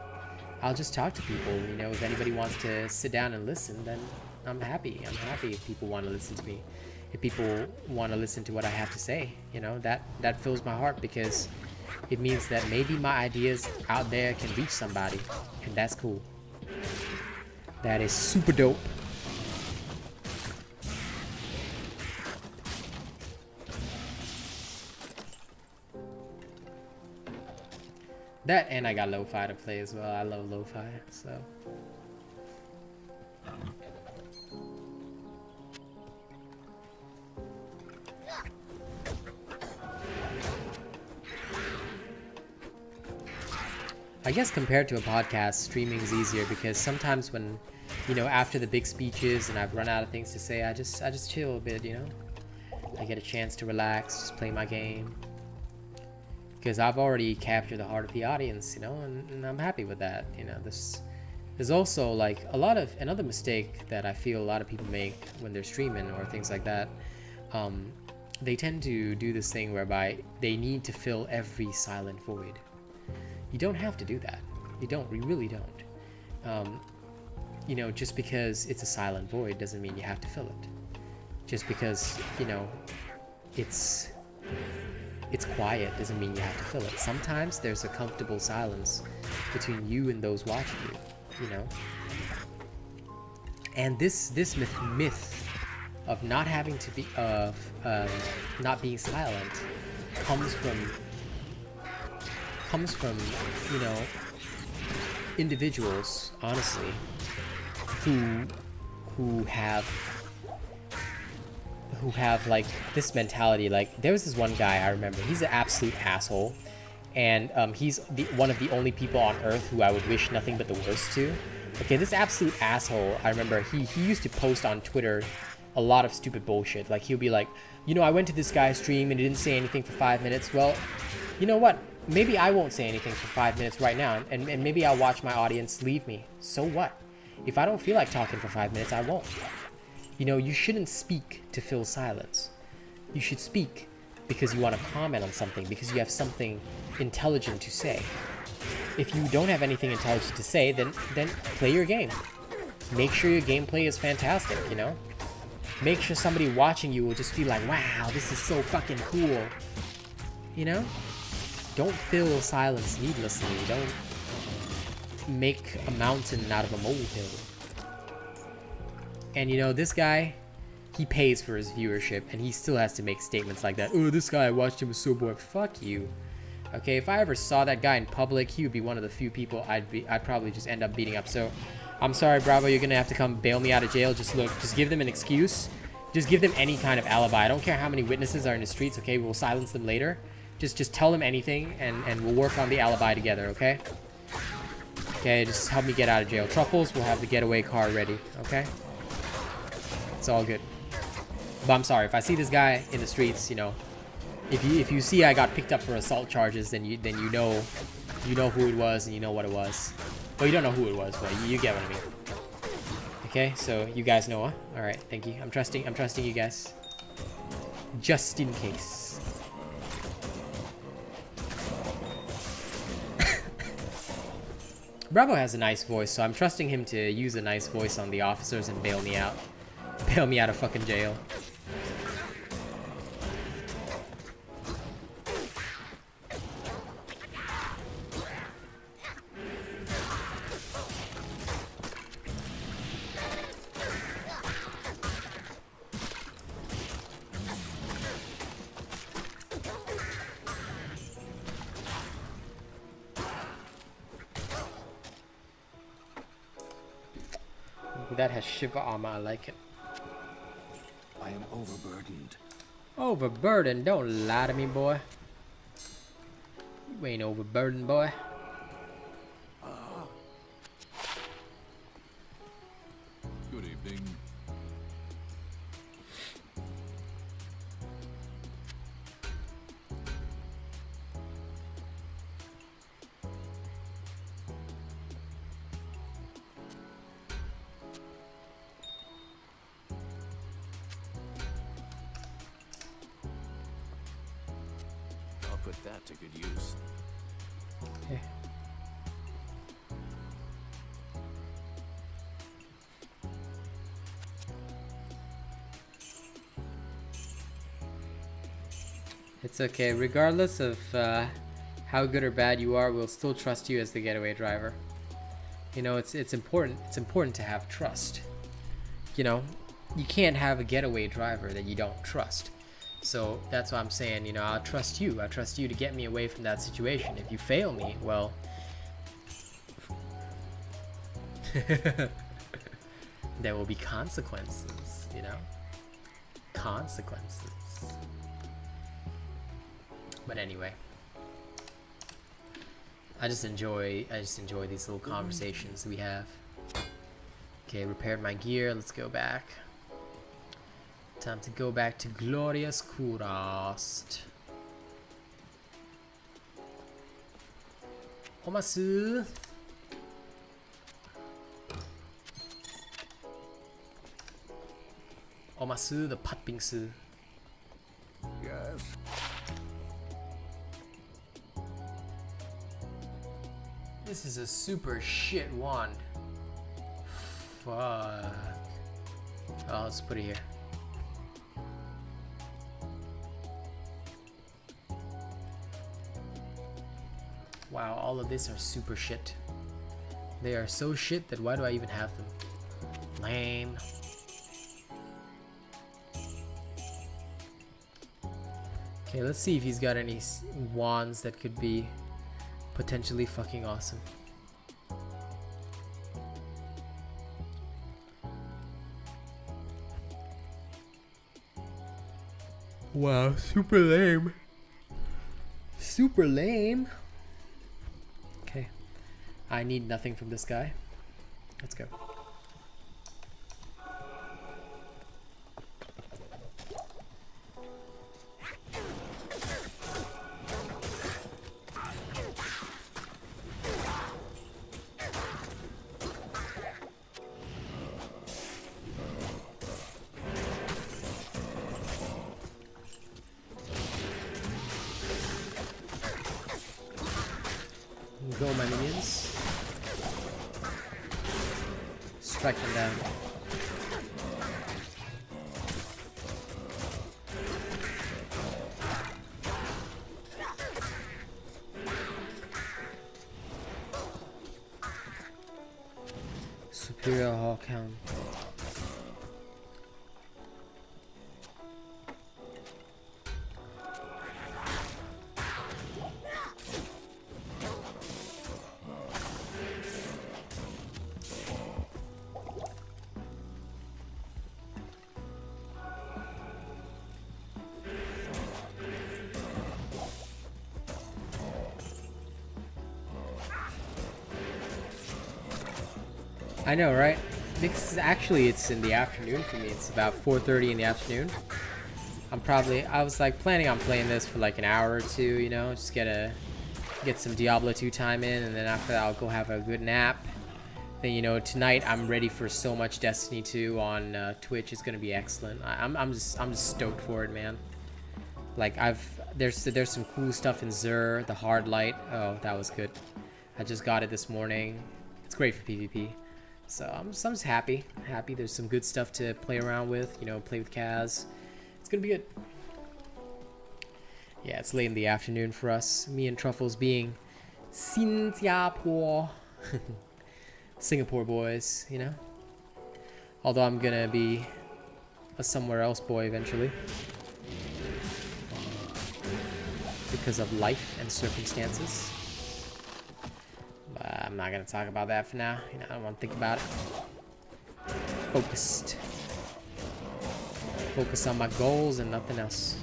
I'll just talk to people. You know, if anybody wants to sit down and listen, then I'm happy. I'm happy if people want to listen to me. If people want to listen to what I have to say, you know, that fills my heart because it means that maybe my ideas out there can reach somebody, and that's cool. That is super dope. That, and I got lo-fi to play as well. I love lo-fi, so. I guess compared to a podcast, streaming's easier because sometimes when, you know, after the big speeches and I've run out of things to say, I just chill a bit, you know. I get a chance to relax, just play my game. Because I've already captured the heart of the audience, you know, and I'm happy with that. You know, there's also like another mistake that I feel a lot of people make when they're streaming or things like that. They tend to do this thing whereby they need to fill every silent void. You don't have to do that. You really don't. You know, just because it's a silent void doesn't mean you have to fill it. Just because, you know, it's quiet doesn't mean you have to fill it. Sometimes there's a comfortable silence between you and those watching you, you know. And this myth of not having to be not being silent comes from you know, individuals, honestly, who have like this mentality. Like there was this one guy I remember, he's an absolute asshole, and he's one of the only people on earth who I would wish nothing but the worst to. Okay, this absolute asshole, I remember he used to post on Twitter a lot of stupid bullshit. Like he'll be like, you know, I went to this guy's stream and he didn't say anything for 5 minutes. Well, you know what? maybe I won't say anything for 5 minutes right now, and maybe I'll watch my audience leave me. So what? If I don't feel like talking for 5 minutes, I won't. You know, you shouldn't speak to fill silence. You should speak because you want to comment on something, because you have something intelligent to say. If you don't have anything intelligent to say, then play your game. Make sure your gameplay is fantastic, you know? Make sure somebody watching you will just feel like, wow, this is so fucking cool. You know? Don't fill silence needlessly. Don't make a mountain out of a molehill. And you know, this guy, he pays for his viewership, and he still has to make statements like that. Oh, this guy, I watched him, was so bored. Fuck you. Okay, if I ever saw that guy in public, he would be one of the few people I'd probably just end up beating up. So, I'm sorry, Bravo, you're gonna have to come bail me out of jail. Just give them an excuse. Just give them any kind of alibi. I don't care how many witnesses are in the streets, okay? We'll silence them later. Just tell them anything, and we'll work on the alibi together, okay? Okay, just help me get out of jail. Truffles, we'll have the getaway car ready, okay? It's all good. But I'm sorry, if I see this guy in the streets, you know, if you see I got picked up for assault charges, then you know who it was and you know what it was. Well, you don't know who it was, but you get what I mean. Okay, so you guys know, huh? All right, thank you. I'm trusting you guys, just in case. Bravo has a nice voice, so I'm trusting him to use a nice voice on the officers and bail me out. Bail me out of fucking jail. That has Shiva armor, I like it. I am overburdened. Overburdened? Don't lie to me, boy. You ain't overburdened, boy. Good evening. I'll put that to good use. Okay. It's okay. Regardless of how good or bad you are, we'll still trust you as the getaway driver. You know, it's important. It's important to have trust. You know, you can't have a getaway driver that you don't trust. So that's why I'm saying, you know, I'll trust you. I trust you to get me away from that situation. If you fail me, well, there will be consequences, you know? Consequences. But anyway, I just enjoy these little conversations we have. Okay, repaired my gear. Let's go back. Time to go back to Glorious Kurast. Omasu. Omasu the Patbingsu. Yes. This is a super shit wand. Fuck. Oh, let's put it here. Wow, all of this are super shit. They are so shit that why do I even have them? Lame. Okay, let's see if he's got any wands that could be potentially fucking awesome. Wow, super lame. Super lame. Okay. I need nothing from this guy. Let's go. Go, my minions. Strike them down. Superior Hawk Hound. I know, right? Because actually it's in the afternoon for me. It's about 4:30 in the afternoon. I was like planning on playing this for like an hour or two, you know, just get some Diablo 2 time in, and then after that I'll go have a good nap. Then, you know, tonight I'm ready for so much Destiny 2 on Twitch. It's gonna be excellent. I'm just stoked for it, man. Like there's some cool stuff in Zur, the hard light. Oh, that was good. I just got it this morning. It's great for PvP. So I'm just happy. There's some good stuff to play around with, you know, play with Kaz. It's gonna be good. Yeah, it's late in the afternoon for us. Me and Truffles being Singapore. Singapore boys, you know. Although I'm gonna be a somewhere else boy eventually. Because of life and circumstances. I'm not gonna talk about that for now. You know, I don't want to think about it. Focused. Focus on my goals and nothing else.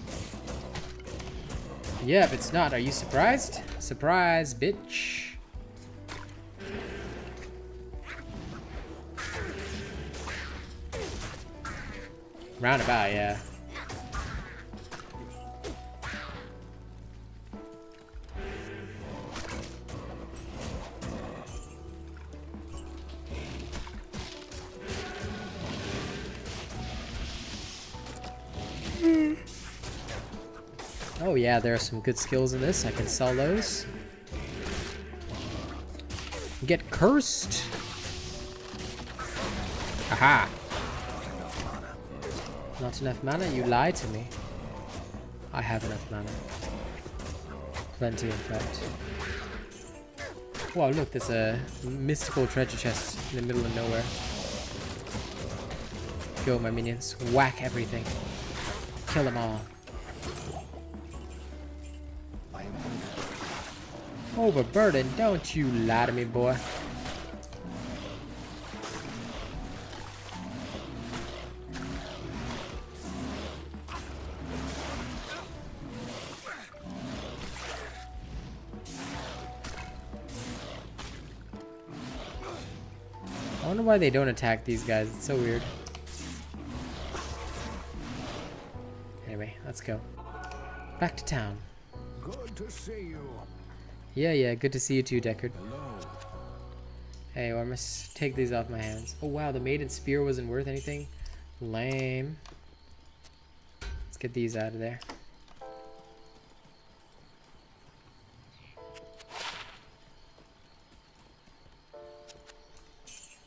Yeah, if it's not, are you surprised? Surprise, bitch. Roundabout, yeah. Oh yeah, there are some good skills in this. I can sell those. Get cursed. Aha. Not enough mana? You lied to me. I have enough mana. Plenty, in fact. Wow, look, there's a mystical treasure chest in the middle of nowhere. Go, my minions. Whack everything. Kill them all. Overburdened, don't you lie to me, boy. I wonder why they don't attack these guys. It's so weird. Anyway, let's go. Back to town. Good to see you. Yeah, good to see you too, Deckard. Hello. Hey, well, I must take these off my hands. Oh wow, the maiden spear wasn't worth anything. Lame. Let's get these out of there.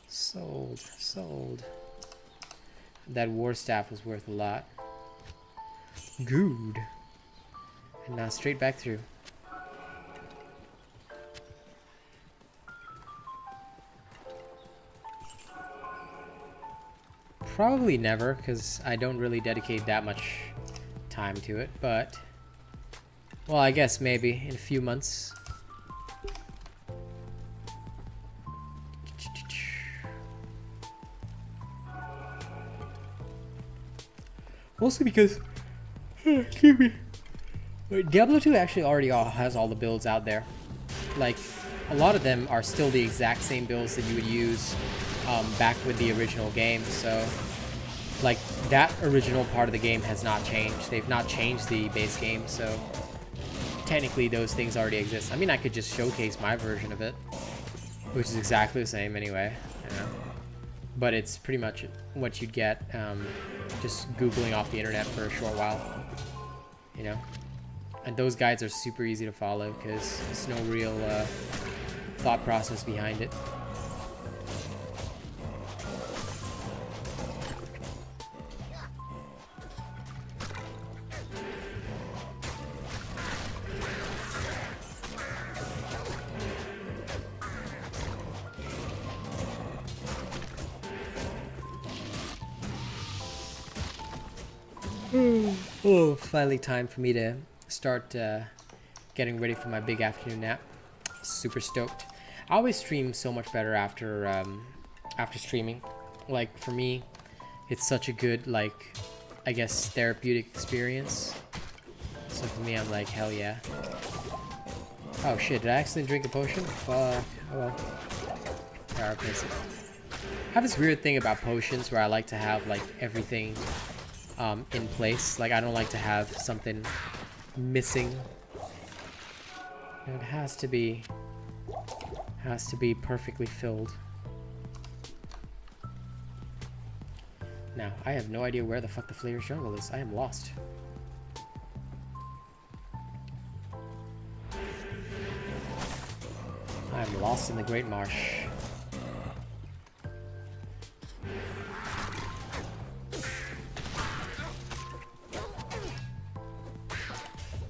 Sold. That war staff was worth a lot. Good. And now straight back through. Probably never, because I don't really dedicate that much time to it, but... Well, I guess maybe in a few months. Mostly because... excuse me. Diablo 2 actually already has all the builds out there. Like, a lot of them are still the exact same builds that you would use back with the original game, so like that original part of the game has not changed. They've not changed the base game, so technically those things already exist. I mean, I could just showcase my version of it, which is exactly the same anyway, you know? But it's pretty much what you'd get just googling off the internet for a short while, you know? And those guides are super easy to follow because it's no real thought process behind it. Oh, finally time for me to start getting ready for my big afternoon nap. Super stoked. I always stream so much better after after streaming. Like for me, it's such a good, like, I guess, therapeutic experience. So for me, I'm like, hell yeah. Oh shit, did I accidentally drink a potion? Oh well. Yeah, I'll replace it. I have this weird thing about potions where I like to have like everything in place. Like I don't like to have something missing. It has to be perfectly filled. Now, I have no idea where the fuck the Flayer's Jungle is. I am lost. I am lost in the Great Marsh.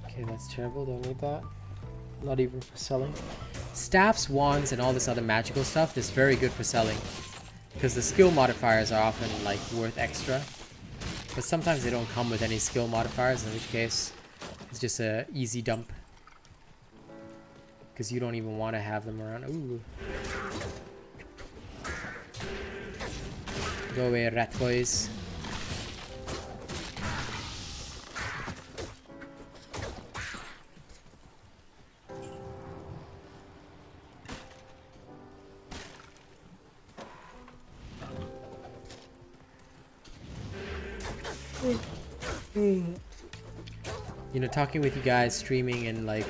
Okay, that's terrible. Don't need that. Not even for selling. Staffs, wands, and all this other magical stuff is very good for selling. Because the skill modifiers are often like worth extra. But sometimes they don't come with any skill modifiers, in which case it's just a easy dump. Because you don't even want to have them around. Ooh. Go away, rat boys. You know, talking with you guys, streaming, and like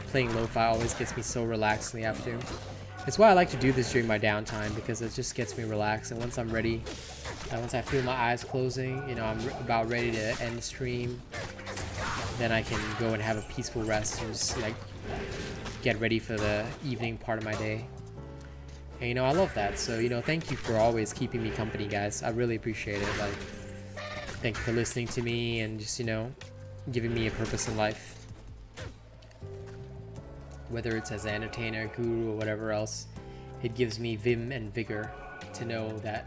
playing lo-fi always gets me so relaxed in the afternoon. It's why I like to do this during my downtime, because it just gets me relaxed. And once I'm ready, once I feel my eyes closing, you know, I'm about ready to end the stream, then I can go and have a peaceful rest and just like get ready for the evening part of my day. And you know, I love that. So, you know, thank you for always keeping me company, guys. I really appreciate it. Like, thank you for listening to me and just, you know, giving me a purpose in life. Whether it's as an entertainer, guru, or whatever else, it gives me vim and vigor to know that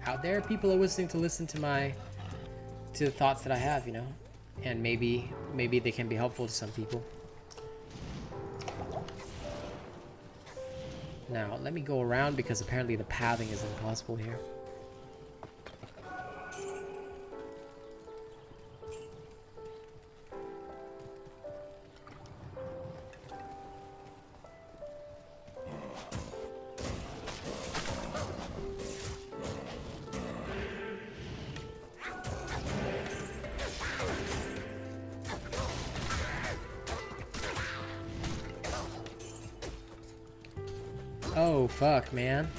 out there people are listening to the thoughts that I have, you know, and maybe they can be helpful to some people. Now let me go around, because apparently the pathing is impossible here. Oh, fuck, man.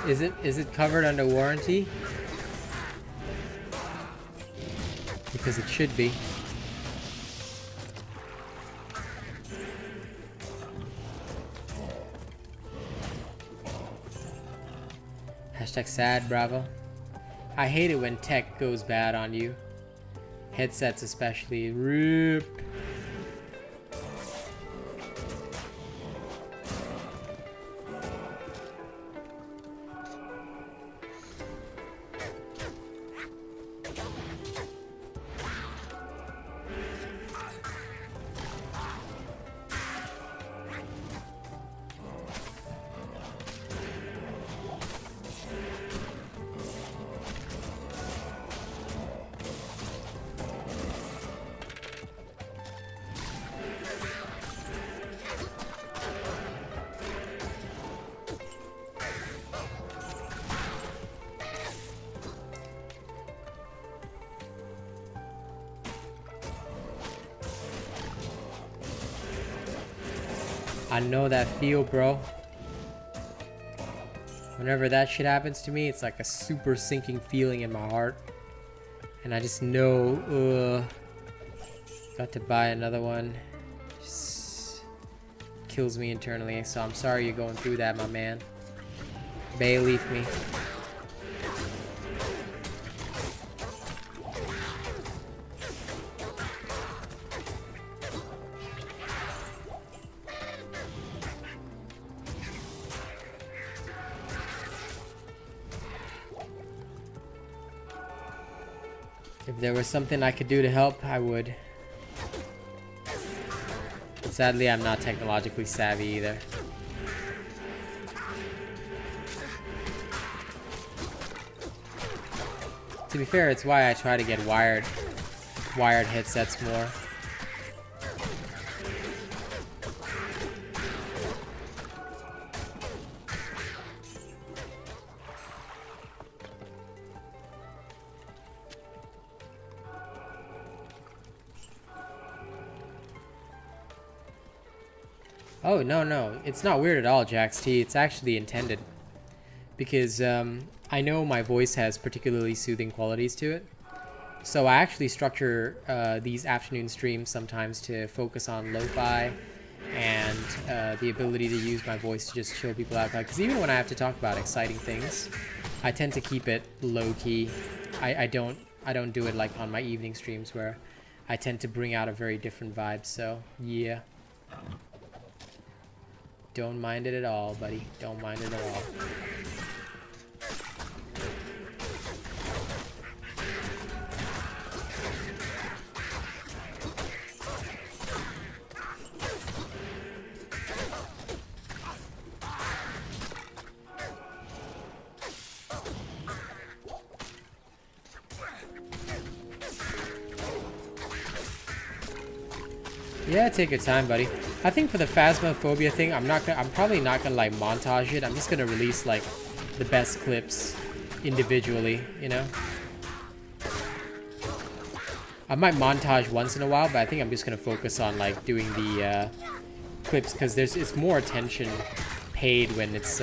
Is it covered under warranty? Because it should be. Hashtag sad, bravo. I hate it when tech goes bad on you. Headsets especially. RIP. I know that feel, bro. Whenever that shit happens to me, it's like a super sinking feeling in my heart. And I just know, got to buy another one. Just kills me internally. So I'm sorry you're going through that, my man. Bayleaf me. If there was something I could do to help, I would. But sadly, I'm not technologically savvy either. To be fair, it's why I try to get wired headsets more. Oh, no. It's not weird at all, Jax T. It's actually intended. Because I know my voice has particularly soothing qualities to it. So I actually structure these afternoon streams sometimes to focus on lo-fi and the ability to use my voice to just chill people out. Because even when I have to talk about exciting things, I tend to keep it low-key. I don't do it like on my evening streams where I tend to bring out a very different vibe. So, yeah. Don't mind it at all, buddy. Don't mind it at all. Yeah, take your time, buddy. I think for the Phasmophobia thing, I'm probably not gonna like montage it. I'm just gonna release like the best clips individually, you know? I might montage once in a while, but I think I'm just gonna focus on like doing the clips because it's more attention paid when it's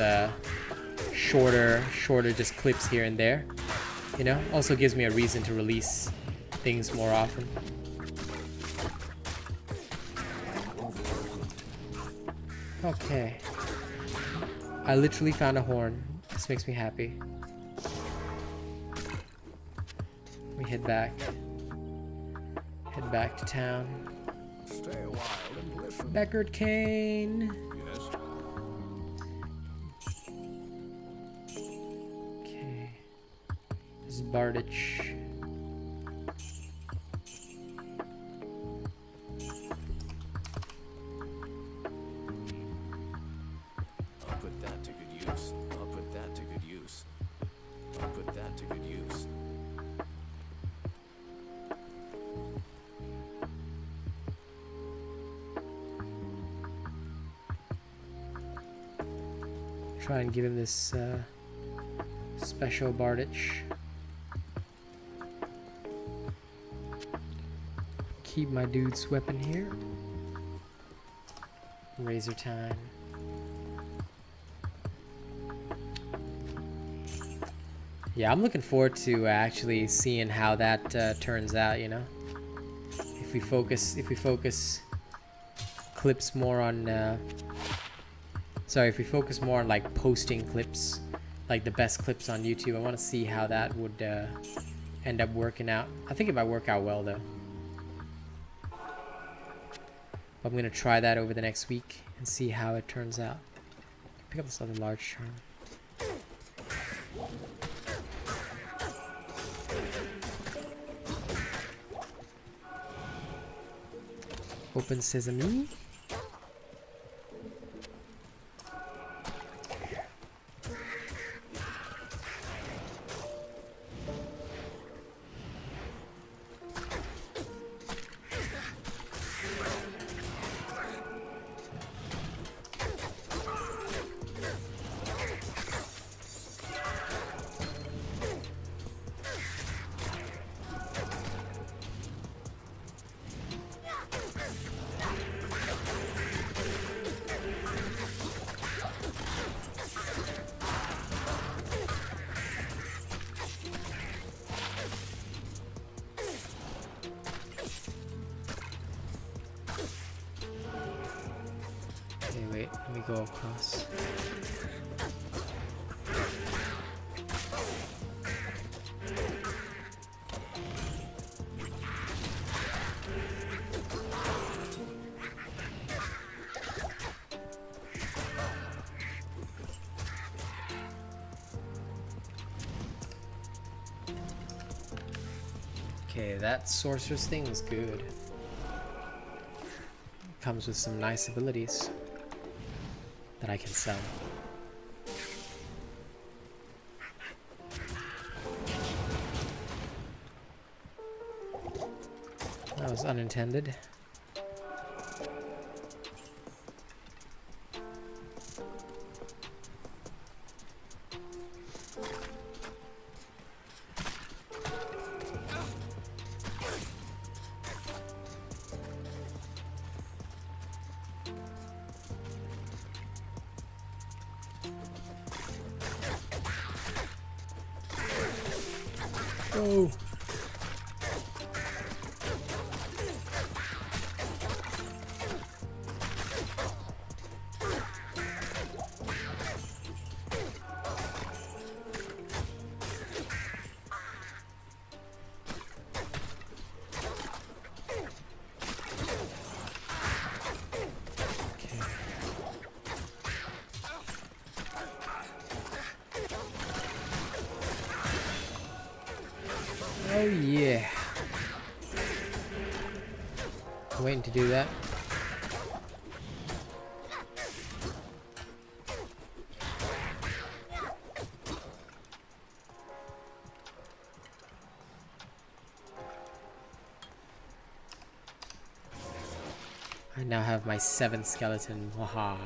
shorter just clips here and there, you know? Also gives me a reason to release things more often. Okay. I literally found a horn. This makes me happy. We head back. Head back to town. Stay a while and listen. Beckard Kane. Yes. Okay. This is Bardich. Try and give him this special Bardich. Keep my dude's weapon here. Razor time. Yeah, I'm looking forward to actually seeing how that turns out, you know? If we focus clips more on sorry, if we focus more on like posting clips, like the best clips on YouTube, I want to see how that would end up working out. I think it might work out well though. I'm going to try that over the next week and see how it turns out. Pick up this other large charm. Open sesame. wait, let me go across. Okay, that sorcerer's thing is good. Comes with some nice abilities that I can sell. That was unintended. Oh. Oh yeah. Waiting to do that. I now have my 7th skeleton. Waha.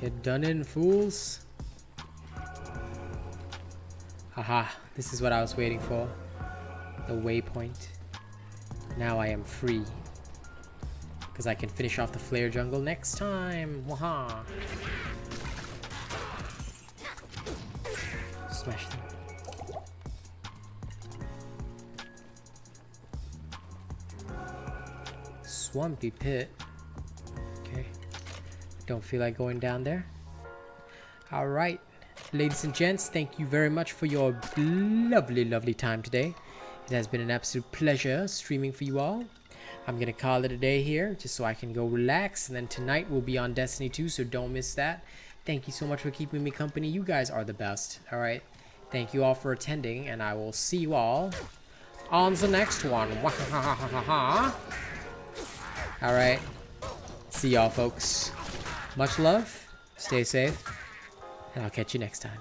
Get done in, fools. Haha, this is what I was waiting for. The waypoint. Now I am free. Because I can finish off the flare jungle next time. Waha. Smash them. Swampy pit. Okay. Don't feel like going down there. Alright, ladies and gents, thank you very much for your lovely time today. It has been an absolute pleasure streaming for you all. I'm gonna call it a day here just so I can go relax, and then tonight we'll be on Destiny 2, so don't miss that. Thank you so much for keeping me company. You guys are the best. Alright, thank you all for attending, and I will see you all on the next one. Alright, see y'all folks. Much love, stay safe, and I'll catch you next time.